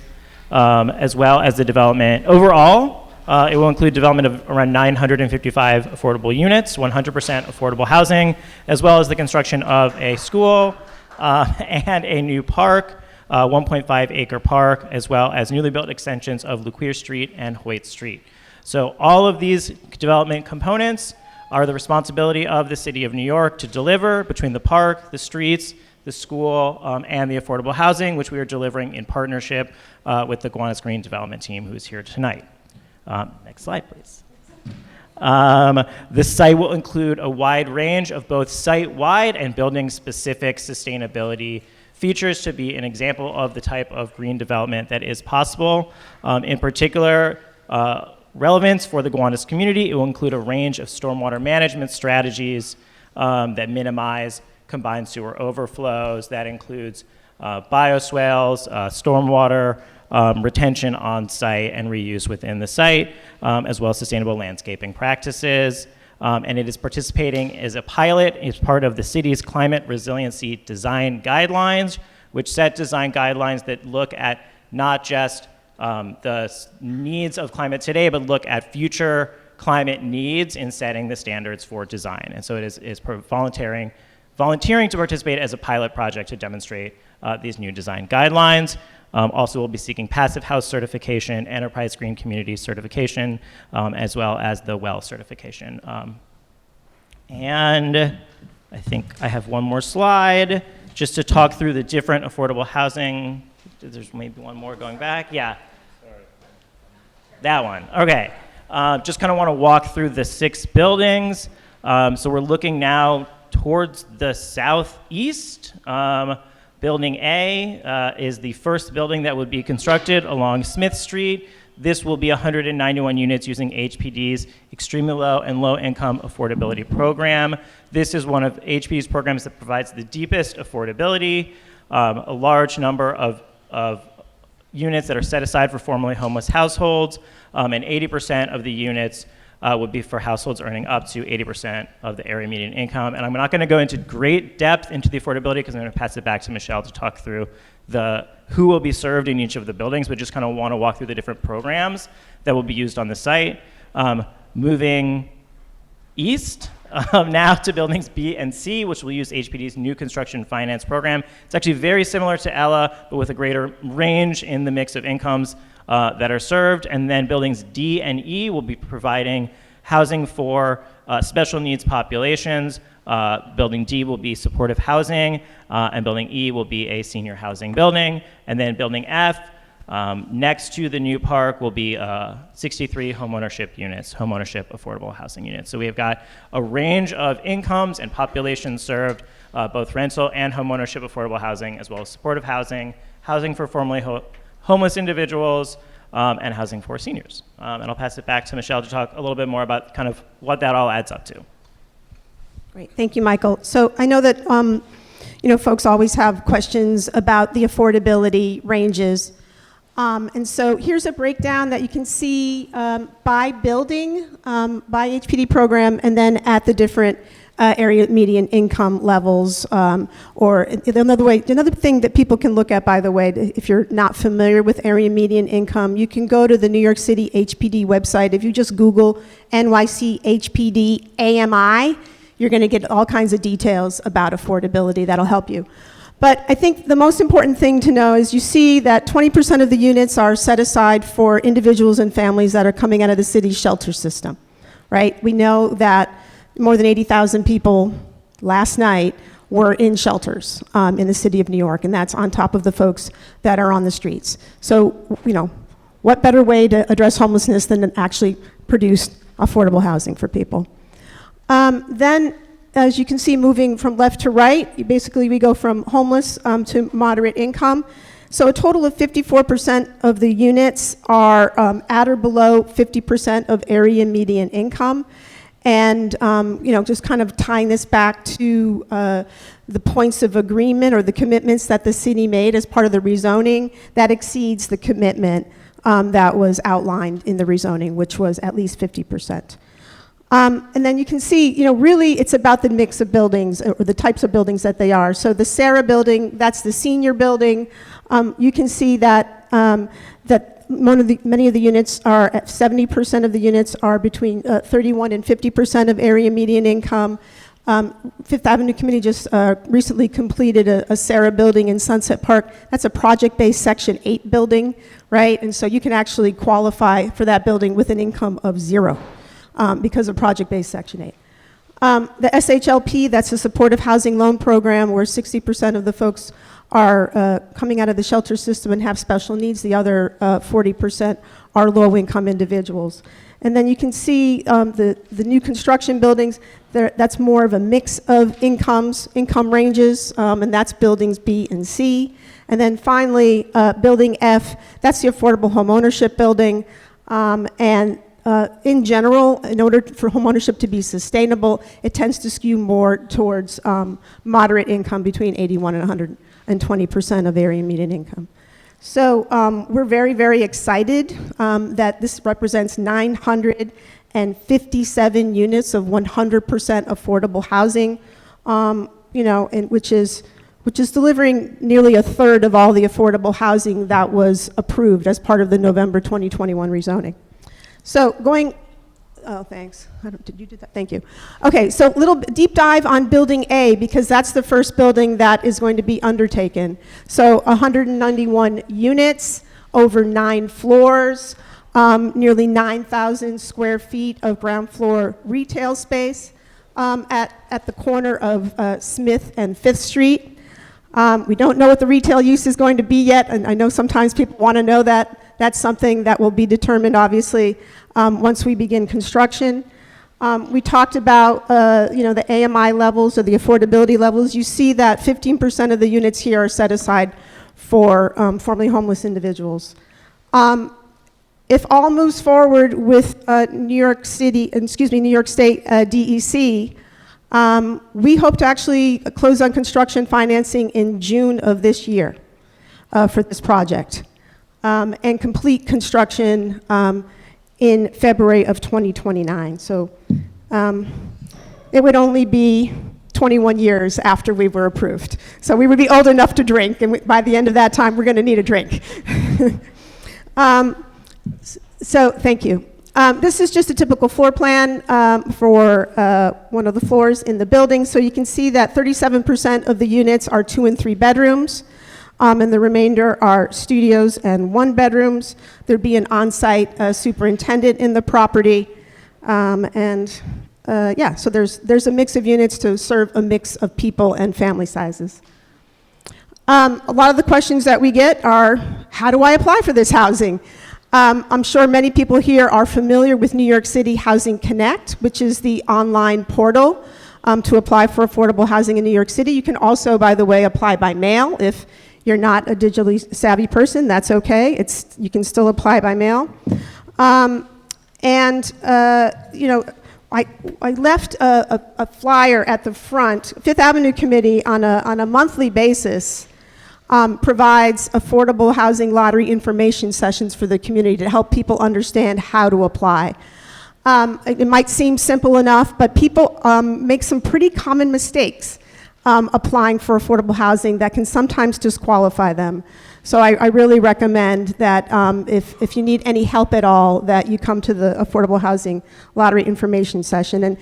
as well as the development. Overall, it will include development of around 955 affordable units, 100% affordable housing, as well as the construction of a school and a new park, 1.5-acre park, as well as newly built extensions of Luquier Street and Hoyt Street. So all of these development components are the responsibility of the City of New York to deliver between the park, the streets, the school, and the affordable housing, which we are delivering in partnership with the Gowanus Green development team, who is here tonight. Next slide, please. The site will include a wide range of both site-wide and building-specific sustainability features to be an example of the type of green development that is possible. In particular, relevance for the Gowanus community, it will include a range of stormwater management strategies that minimize combined sewer overflows. That includes bioswales, stormwater retention on site and reuse within the site, as well as sustainable landscaping practices. And it is participating as a pilot as part of the city's climate resiliency design guidelines, which set design guidelines that look at not just the needs of climate today, but look at future climate needs in setting the standards for design. And so it is volunteering to participate as a pilot project to demonstrate these new design guidelines. Also, we'll be seeking Passive House certification, Enterprise Green Community certification, as well as the WELL certification. And I think I have one more slide just to talk through the different affordable housing. There's maybe one more going back. Yeah. That one. Okay. Just kind of want to walk through the 6 buildings. So we're looking now towards the southeast. Building A is the first building that would be constructed along Smith Street. This will be 191 units using HPD's Extremely Low and Low Income Affordability Program. This is one of HPD's programs that provides the deepest affordability, a large number of units that are set aside for formerly homeless households, and 80% of the units would be for households earning up to 80% of the area median income. And I'm not going to go into great depth into the affordability because I'm going to pass it back to Michelle to talk through who will be served in each of the buildings, but just kind of want to walk through the different programs that will be used on the site. Moving east now to buildings B and C, which will use HPD's new construction finance program. It's actually very similar to Ella, but with a greater range in the mix of incomes that are served. And then buildings D and E will be providing housing for special needs populations. Building D will be supportive housing, and building E will be a senior housing building. And then building F, next to the new park, will be 63 homeownership units, homeownership affordable housing units. So we have got a range of incomes and populations served, both rental and homeownership affordable housing, as well as supportive housing, housing for formerly homeless individuals, and housing for seniors. And I'll pass it back to Michelle to talk a little bit more about kind of what that all adds up to. Great, thank you, Michael. So I know that folks always have questions about the affordability ranges. And so here's a breakdown that you can see by building, by HPD program, and then at the different area median income levels. Or another thing that people can look at, by the way, if you're not familiar with area median income, you can go to the New York City HPD website. If you just Google NYC HPD AMI, you're going to get all kinds of details about affordability that'll help you. But I think the most important thing to know is you see that 20% of the units are set aside for individuals and families that are coming out of the city's shelter system, right? We know that more than 80,000 people last night were in shelters in the city of New York, and that's on top of the folks that are on the streets. So, what better way to address homelessness than to actually produce affordable housing for people? Then, as you can see, moving from left to right, we go from homeless to moderate income. So a total of 54% of the units are at or below 50% of area median income. And, just kind of tying this back to the points of agreement or the commitments that the city made as part of the rezoning, that exceeds the commitment that was outlined in the rezoning, which was at least 50%. And then you can see, really it's about the mix of buildings or the types of buildings that they are. So the Sarah building, that's the senior building. You can see that many of the units are, 70% of the units are between 31 and 50% of area median income. Fifth Avenue Committee just recently completed a Sarah building in Sunset Park. That's a project-based Section 8 building, right? And so you can actually qualify for that building with an income of 0 because of project-based Section 8. The SHLP, that's a supportive housing loan program where 60% of the folks are coming out of the shelter system and have special needs. The other 40% are low-income individuals. And then you can see the new construction buildings, that's more of a mix of income ranges, and that's buildings B and C. And then finally, building F, that's the affordable home ownership building. In general, in order for home ownership to be sustainable, it tends to skew more towards moderate income between 81 and 120% of area median income. So we're very, very excited that this represents 957 units of 100% affordable housing, and which is delivering nearly a third of all the affordable housing that was approved as part of the November 2021 rezoning. So thanks. Did you do that? Thank you. Okay, so little deep dive on building A, because that's the first building that is going to be undertaken. So 191 units, over 9 floors, nearly 9,000 square feet of ground floor retail space at the corner of Smith and 5th Street. We don't know what the retail use is going to be yet, and I know sometimes people want to know that. That's something that will be determined, obviously, once we begin construction. We talked about, the AMI levels or the affordability levels. You see that 15% of the units here are set aside for formerly homeless individuals. If all moves forward with New York State DEC, we hope to actually close on construction financing in June of this year for this project. And complete construction in February of 2029. So it would only be 21 years after we were approved. So we would be old enough to drink, and by the end of that time, we're going to need a drink. So thank you. This is just a typical floor plan for one of the floors in the building. So you can see that 37% of the units are 2 and 3 bedrooms. And the remainder are studios and 1 bedrooms. There'd be an on-site superintendent in the property. So there's a mix of units to serve a mix of people and family sizes. A lot of the questions that we get are, how do I apply for this housing? I'm sure many people here are familiar with New York City Housing Connect, which is the online portal to apply for affordable housing in New York City. You can also, by the way, apply by mail. If you're not a digitally savvy person, that's okay. You can still apply by mail. I left a flyer at the front. Fifth Avenue Committee on a monthly basis provides affordable housing lottery information sessions for the community to help people understand how to apply. It might seem simple enough, but people make some pretty common mistakes applying for affordable housing that can sometimes disqualify them. So I really recommend that if you need any help at all, that you come to the Affordable Housing Lottery Information Session.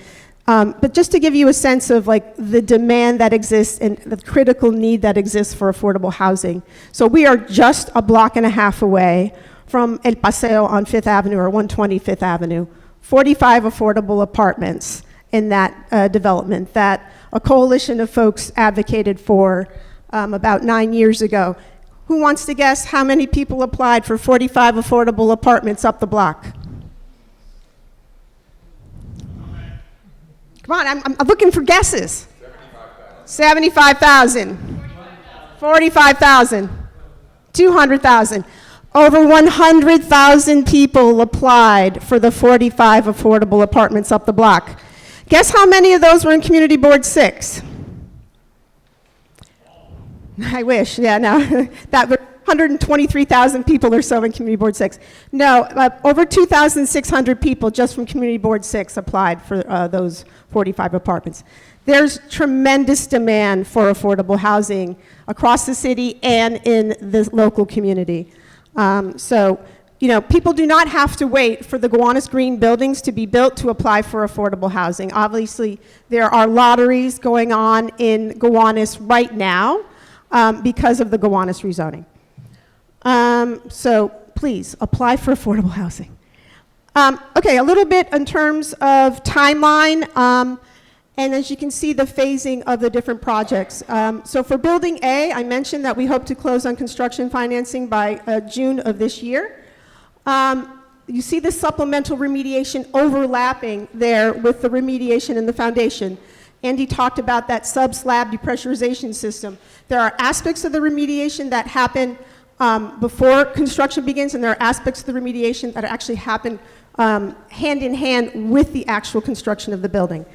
But just to give you a sense of the demand that exists and the critical need that exists for affordable housing. So we are just a block and a half away from El Paseo on 5th Avenue or 120 5th Avenue. 45 affordable apartments in that development that a coalition of folks advocated for about 9 years ago. Who wants to guess how many people applied for 45 affordable apartments up the block? Come on, I'm looking for guesses. 75,000. 45,000. 200,000. Over 100,000 people applied for the 45 affordable apartments up the block. Guess how many of those were in Community Board 6? I wish, yeah, no. 123,000 people or so in Community Board 6. No, over 2,600 people just from Community Board 6 applied for those 45 apartments. There's tremendous demand for affordable housing across the city and in the local community. So, you know, people do not have to wait for the Gowanus Green buildings to be built to apply for affordable housing. Obviously, there are lotteries going on in Gowanus right now because of the Gowanus rezoning. So please apply for affordable housing. Okay, a little bit in terms of timeline, and as you can see, the phasing of the different projects. So for Building A, I mentioned that we hope to close on construction financing by June of this year. You see the supplemental remediation overlapping there with the remediation in the foundation. Andy talked about that sub-slab depressurization system. There are aspects of the remediation that happen before construction begins, and there are aspects of the remediation that actually happen hand in hand with the actual construction of the building,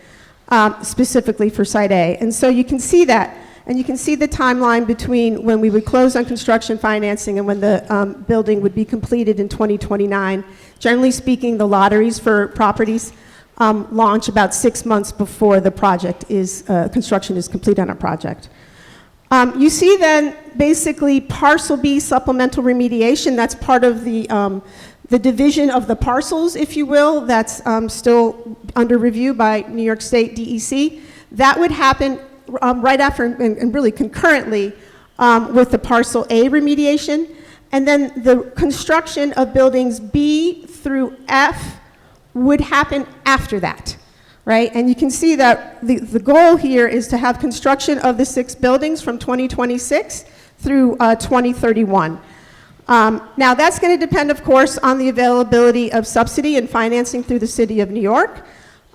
specifically for Site A. And so you can see that, and you can see the timeline between when we would close on construction financing and when the building would be completed in 2029. Generally speaking, the lotteries for properties launch about 6 months before the project is, construction is complete on a project. You see then basically Parcel B supplemental remediation. That's part of the division of the parcels, if you will, that's still under review by New York State DEC. That would happen right after and really concurrently with the Parcel A remediation. And then the construction of buildings B through F would happen after that. Right? And you can see that the goal here is to have construction of the 6 buildings from 2026 through 2031. Now that's going to depend, of course, on the availability of subsidy and financing through the City of New York.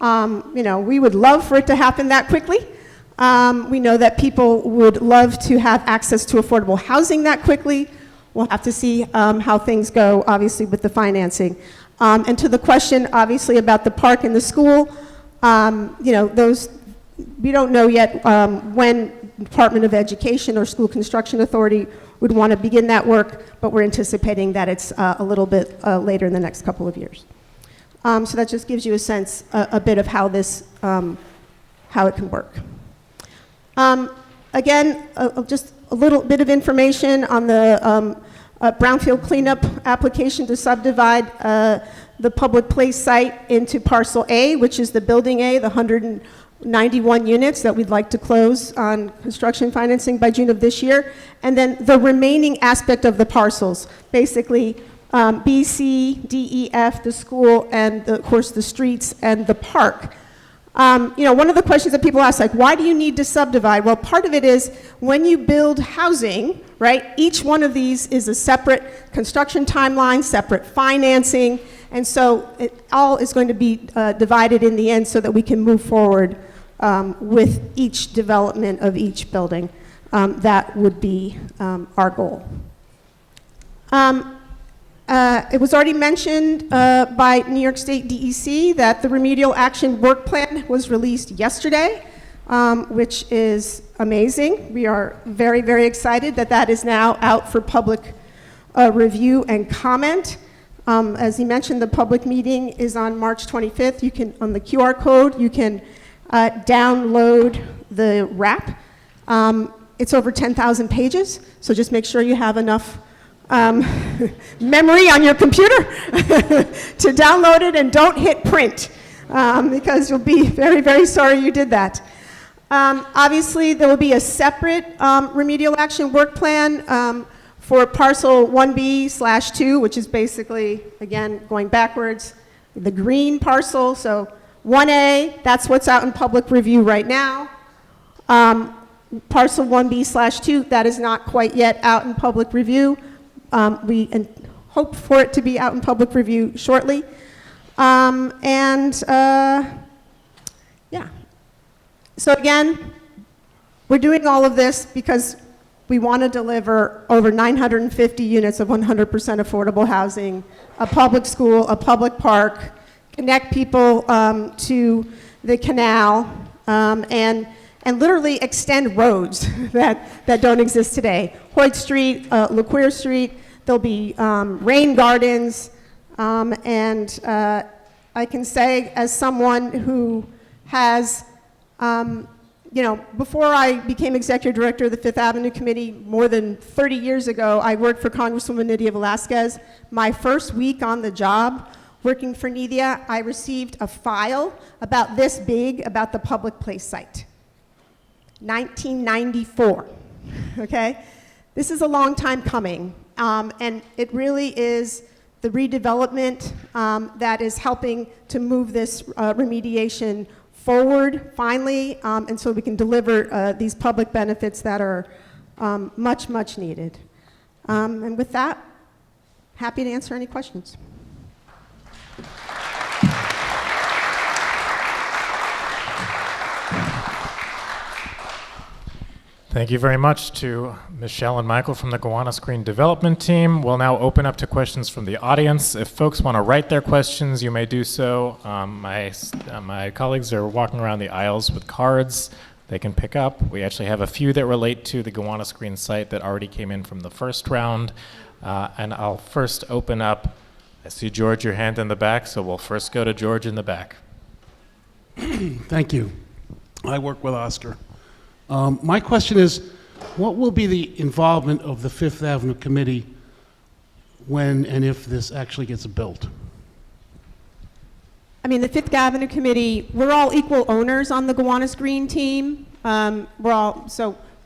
You know, we would love for it to happen that quickly. We know that people would love to have access to affordable housing that quickly. We'll have to see how things go, obviously, with the financing. And to the question, obviously, about the park and the school, you know, those, we don't know yet when Department of Education or School Construction Authority would want to begin that work, but we're anticipating that it's a little bit later in the next couple of years. So that just gives you a sense, a bit of how this, how it can work. Again, just a little bit of information on the brownfield cleanup application to subdivide the public place site into Parcel A, which is the Building A, the 191 units that we'd like to close on construction financing by June of this year. And then the remaining aspect of the parcels, basically B, C, D, E, F, the school, and of course the streets and the park. You know, one of the questions that people ask, like, why do you need to subdivide? Well, part of it is when you build housing, right, each one of these is a separate construction timeline, separate financing, and so it all is going to be divided in the end so that we can move forward with each development of each building. That would be our goal. It was already mentioned by New York State DEC that the remedial action work plan was released yesterday, which is amazing. We are very, very excited that that is now out for public review and comment. As he mentioned, the public meeting is on March 25th. You can, on the QR code, you can download the RAP. It's over 10,000 pages, so just make sure you have enough memory on your computer to download it, and don't hit print because you'll be very, very sorry you did that. Obviously, there will be a separate remedial action work plan for Parcel 1B/2, which is basically, again, going backwards, the green parcel. So 1A, that's what's out in public review right now. Parcel 1B/2, that is not quite yet out in public review. We hope for it to be out in public review shortly. Yeah. So again, we're doing all of this because we want to deliver over 950 units of 100% affordable housing, a public school, a public park, connect people to the canal, and and literally extend roads that don't exist today. Hoyt Street, LeQuire Street, there'll be rain gardens, and I can say as someone who has, before I became executive director of the Fifth Avenue Committee more than 30 years ago, I worked for Congresswoman Nydia Velázquez. My first week on the job, working for Nydia, I received a file about this big about the public place site. 1994, okay? This is a long time coming, and it really is the redevelopment that is helping to move this remediation forward, finally, and so we can deliver these public benefits that are much, much needed. And with that, happy to answer any questions. Thank you very much to Michelle and Michael from the Gowanus Green Development Team. We'll now open up to questions from the audience. If folks want to write their questions, you may do so. My colleagues are walking around the aisles with cards they can pick up. We actually have a few that relate to the Gowanus Green site that already came in from the first round. And I'll first open up. I see George, your hand in the back, so we'll first go to George in the back. Thank you. I work with Oscar. My question is, what will be the involvement of the Fifth Avenue Committee when and if this actually gets built? I mean, the Fifth Avenue Committee, we're all equal owners on the Gowanus Green team.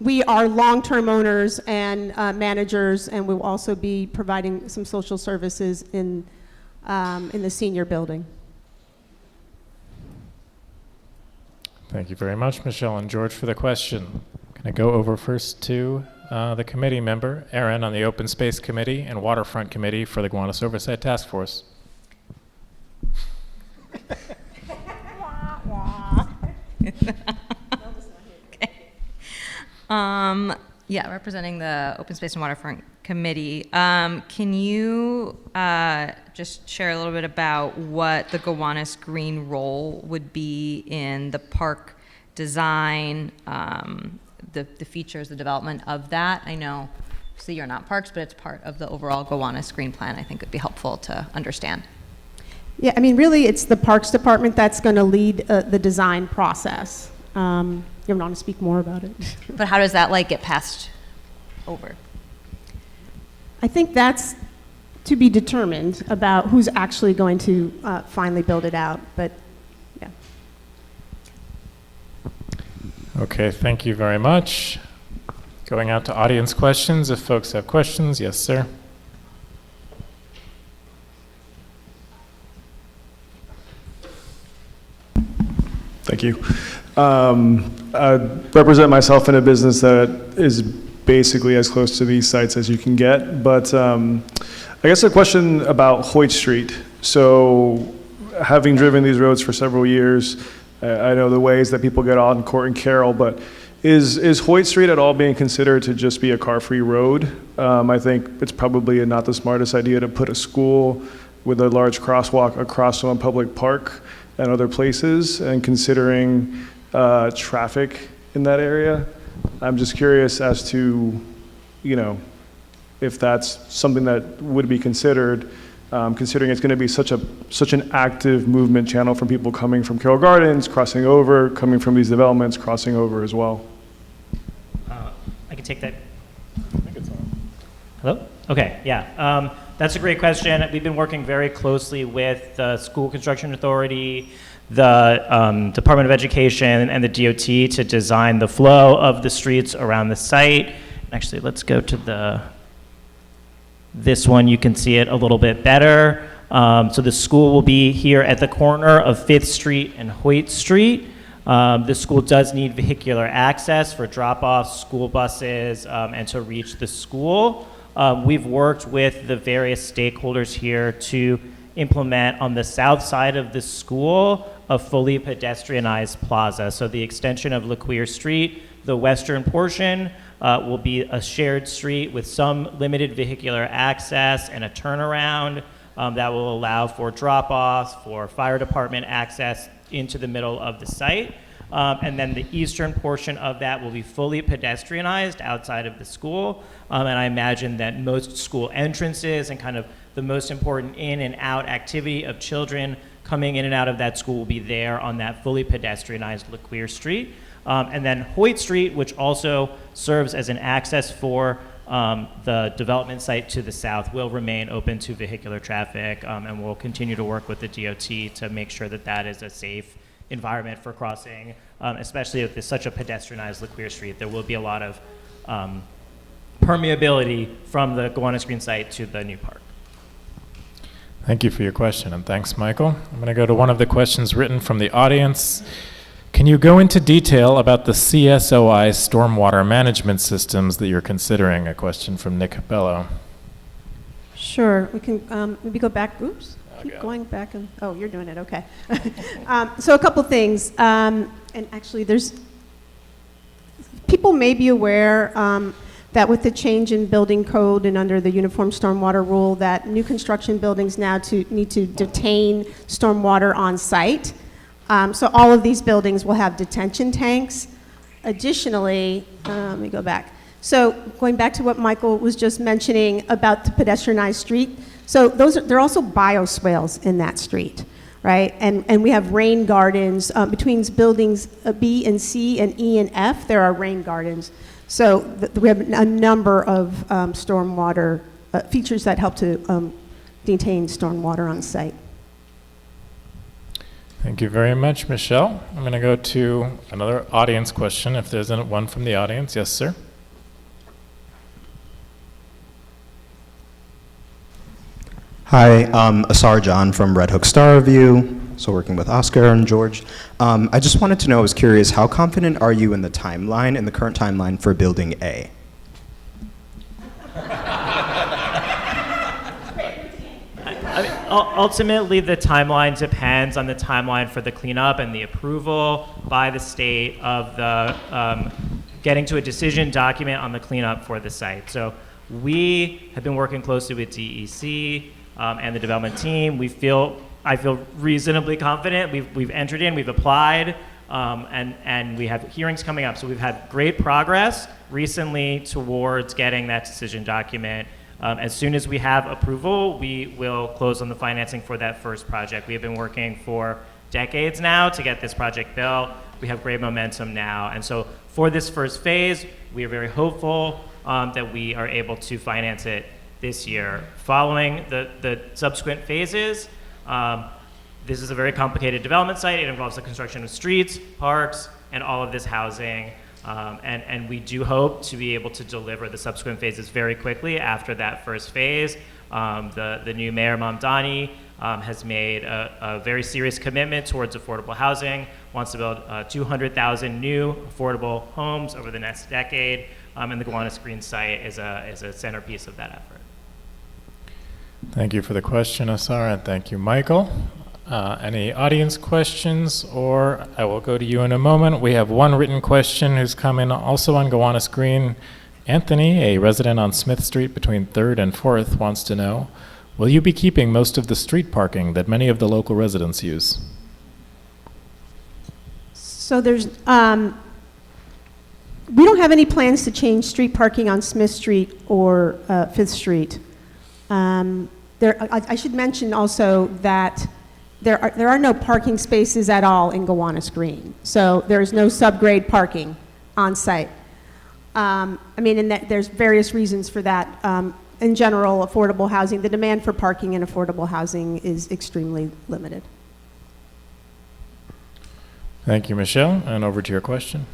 We are long-term owners and managers, and we'll also be providing some social services in the senior building. Thank you very much, Michelle and George, for the question. Can I go over first to the committee member, Aaron, on the Open Space Committee and Waterfront Committee for the Gowanus Oversight Task Force. Yeah, representing the Open Space and Waterfront Committee. Can you just share a little bit about what the Gowanus Green role would be in the park design, the features, the development of that? I know, obviously you're not parks, but it's part of the overall Gowanus Green plan. I think it would be helpful to understand. Yeah, I mean, really, it's the Parks Department that's going to lead the design process. You want to speak more about it? But how does that get passed over? I think that's to be determined about who's actually going to finally build it out, but yeah. Okay, thank you very much. Going out to audience questions, if folks have questions. Yes, sir. Thank you. I represent myself in a business that is basically as close to these sites as you can get, but I guess a question about Hoyt Street. So having driven these roads for several years, I know the ways that people get on Court and Carroll, but is Hoyt Street at all being considered to just be a car-free road? I think it's probably not the smartest idea to put a school with a large crosswalk across from a public park and other places, and considering traffic in that area. I'm just curious as to, if that's something that would be considered, considering it's going to be such an active movement channel from people coming from Carroll Gardens, crossing over, coming from these developments, crossing over as well. I can take that. I think it's on. Hello? Okay, yeah. That's a great question. We've been working very closely with the School Construction Authority, the Department of Education, and the DOT to design the flow of the streets around the site. Actually, let's go to this one. You can see it a little bit better. So the school will be here at the corner of 5th Street and Hoyt Street. The school does need vehicular access for drop-offs, school buses, and to reach the school. We've worked with the various stakeholders here to implement on the south side of the school a fully pedestrianized plaza. So the extension of LeQuire Street, the western portion, will be a shared street with some limited vehicular access and a turnaround that will allow for drop-offs, for fire department access into the middle of the site. And then the eastern portion of that will be fully pedestrianized outside of the school. And I imagine that most school entrances and kind of the most important in and out activity of children coming in and out of that school will be there on that fully pedestrianized LeQuire Street. And then Hoyt Street, which also serves as an access for the development site to the south, will remain open to vehicular traffic, and we'll continue to work with the DOT to make sure that that is a safe environment for crossing, especially if it's such a pedestrianized LeQuire Street. There will be a lot of permeability from the Gowanus Green site to the new park. Thank you for your question, and thanks, Michael. I'm going to go to one of the questions written from the audience. Can you go into detail about the CSOI stormwater management systems that you're considering? A question from Nick Bello. Sure. We can maybe go back. Oops. Keep going back. Oh, you're doing it. Okay. So a couple things. And actually, people may be aware that with the change in building code and under the Uniform Stormwater Rule, that new construction buildings now need to detain stormwater on site. So all of these buildings will have detention tanks. Additionally, let me go back. So going back to what Michael was just mentioning about the pedestrianized street, so there are also bioswales in that street, right? And we have rain gardens between buildings B and C and E and F. There are rain gardens. So we have a number of stormwater features that help to detain stormwater on site. Thank you very much, Michelle. I'm going to go to another audience question, if there's one from the audience. Yes, sir. Hi, Asar John from Red Hook Star Review, so working with Oscar and George. I just wanted to know, I was curious, how confident are you in the timeline, in the current timeline for Building A? Ultimately, the timeline depends on the timeline for the cleanup and the approval by the state of the getting to a decision document on the cleanup for the site. So we have been working closely with DEC and the development team. I feel reasonably confident. We've entered in, we've applied, and we have hearings coming up. So we've had great progress recently towards getting that decision document. As soon as we have approval, we will close on the financing for that first project. We have been working for decades now to get this project built. We have great momentum now. And so for this first phase, we are very hopeful that we are able to finance it this year. Following the subsequent phases, this is a very complicated development site. It involves the construction of streets, parks, and all of this housing. And we do hope to be able to deliver the subsequent phases very quickly after that first phase. The new mayor, Mamdani, has made a very serious commitment towards affordable housing, wants to build 200,000 new affordable homes over the next decade, and the Gowanus Green site is a centerpiece of that effort. Thank you for the question, Asar, and thank you, Michael. Any audience questions, or I will go to you in a moment. We have one written question who's come in also on Gowanus Green. Anthony, a resident on Smith Street between 3rd and 4th, wants to know, will you be keeping most of the street parking that many of the local residents use? So there's, we don't have any plans to change street parking on Smith Street or 5th Street. I should mention also that there are no parking spaces at all in Gowanus Green. So there's no subgrade parking on site. I mean, and there's various reasons for that. In general, affordable housing, the demand for parking in affordable housing is extremely limited. Thank you, Michelle. And over to your question.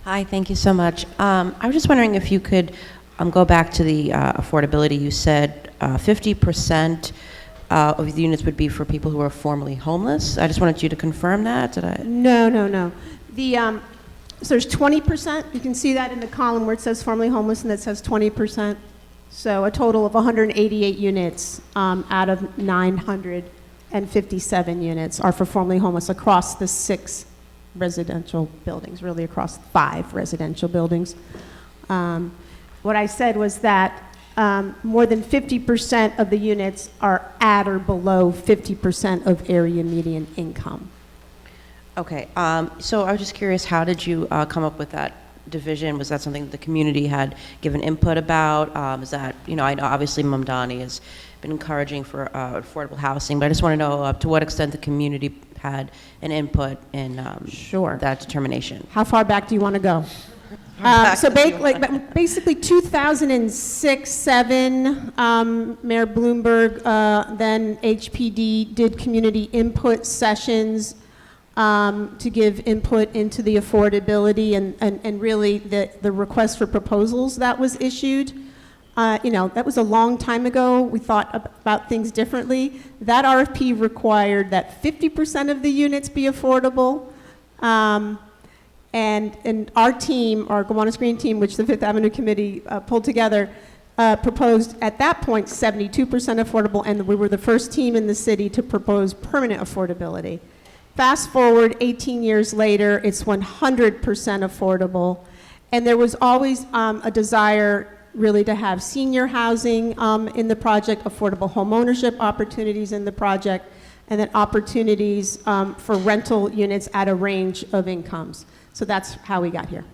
Hi, thank you so much. I was just wondering if you could go back to the affordability. You said 50% of the units would be for people who are formerly homeless. I just wanted you to confirm that. Did I? No. So there's 20%. You can see that in the column where it says formerly homeless, and it says 20%. So a total of 188 units out of 957 units are for formerly homeless across the 6 residential buildings, really across 5 residential buildings. What I said was that more than 50% of the units are at or below 50% of area median income. Okay, so I was just curious, how did you come up with that division? Was that something that the community had given input about? Is that, I know obviously Mamdani has been encouraging for affordable housing, but I just want to know to what extent the community had an input in that determination. How far back do you want to go? Basically 2006, 7, Mayor Bloomberg, then HPD did community input sessions to give input into the affordability and really the request for proposals that was issued. That was a long time ago. We thought about things differently. That RFP required that 50% of the units be affordable. And our team, our Gowanus Green team, which the Fifth Avenue Committee pulled together, proposed at that point 72% affordable, and we were the first team in the city to propose permanent affordability. Fast forward 18 years later, it's 100% affordable, and there was always a desire really to have senior housing in the project, affordable home ownership opportunities in the project, and then opportunities for rental units at a range of incomes. So that's how we got here.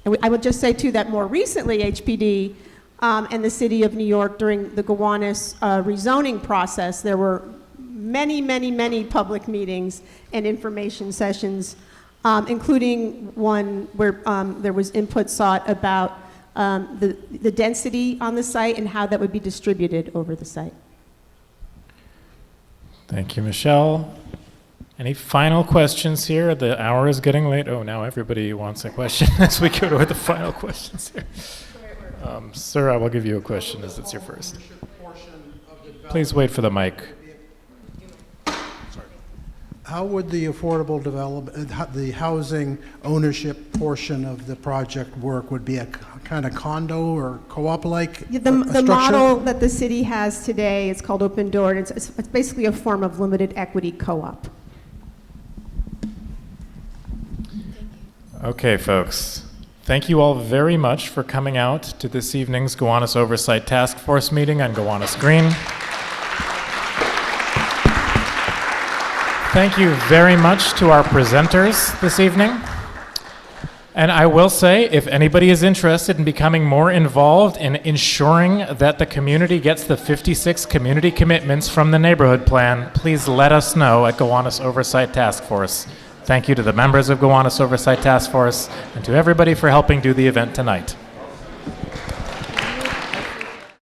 And I would just say, too, that more recently, HPD and the City of New York, during the Gowanus rezoning process, there were many, many, many public meetings and information sessions, including one where there was input sought about the density on the site and how that would be distributed over the site. Thank you, Michelle. Any final questions here? The hour is getting late. Oh, now everybody wants a question as we go to the final questions here. Sir, I will give you a question as it's your first. Please wait for the mic. How would the affordable development, the housing ownership portion of the project work? Would be a kind of condo or co-op-like The model that the city has today is called Open Door, and it's basically a form of limited equity co-op. Okay, folks. Thank you all very much for coming out to this evening's Gowanus Oversight Task Force meeting on Gowanus Green. Thank you very much to our presenters this evening. And I will say, if anybody is interested in becoming more involved in ensuring that the community gets the 56 community commitments from the neighborhood plan, please let us know at Gowanus Oversight Task Force. Thank you to the members of Gowanus Oversight Task Force and to everybody for helping do the event tonight.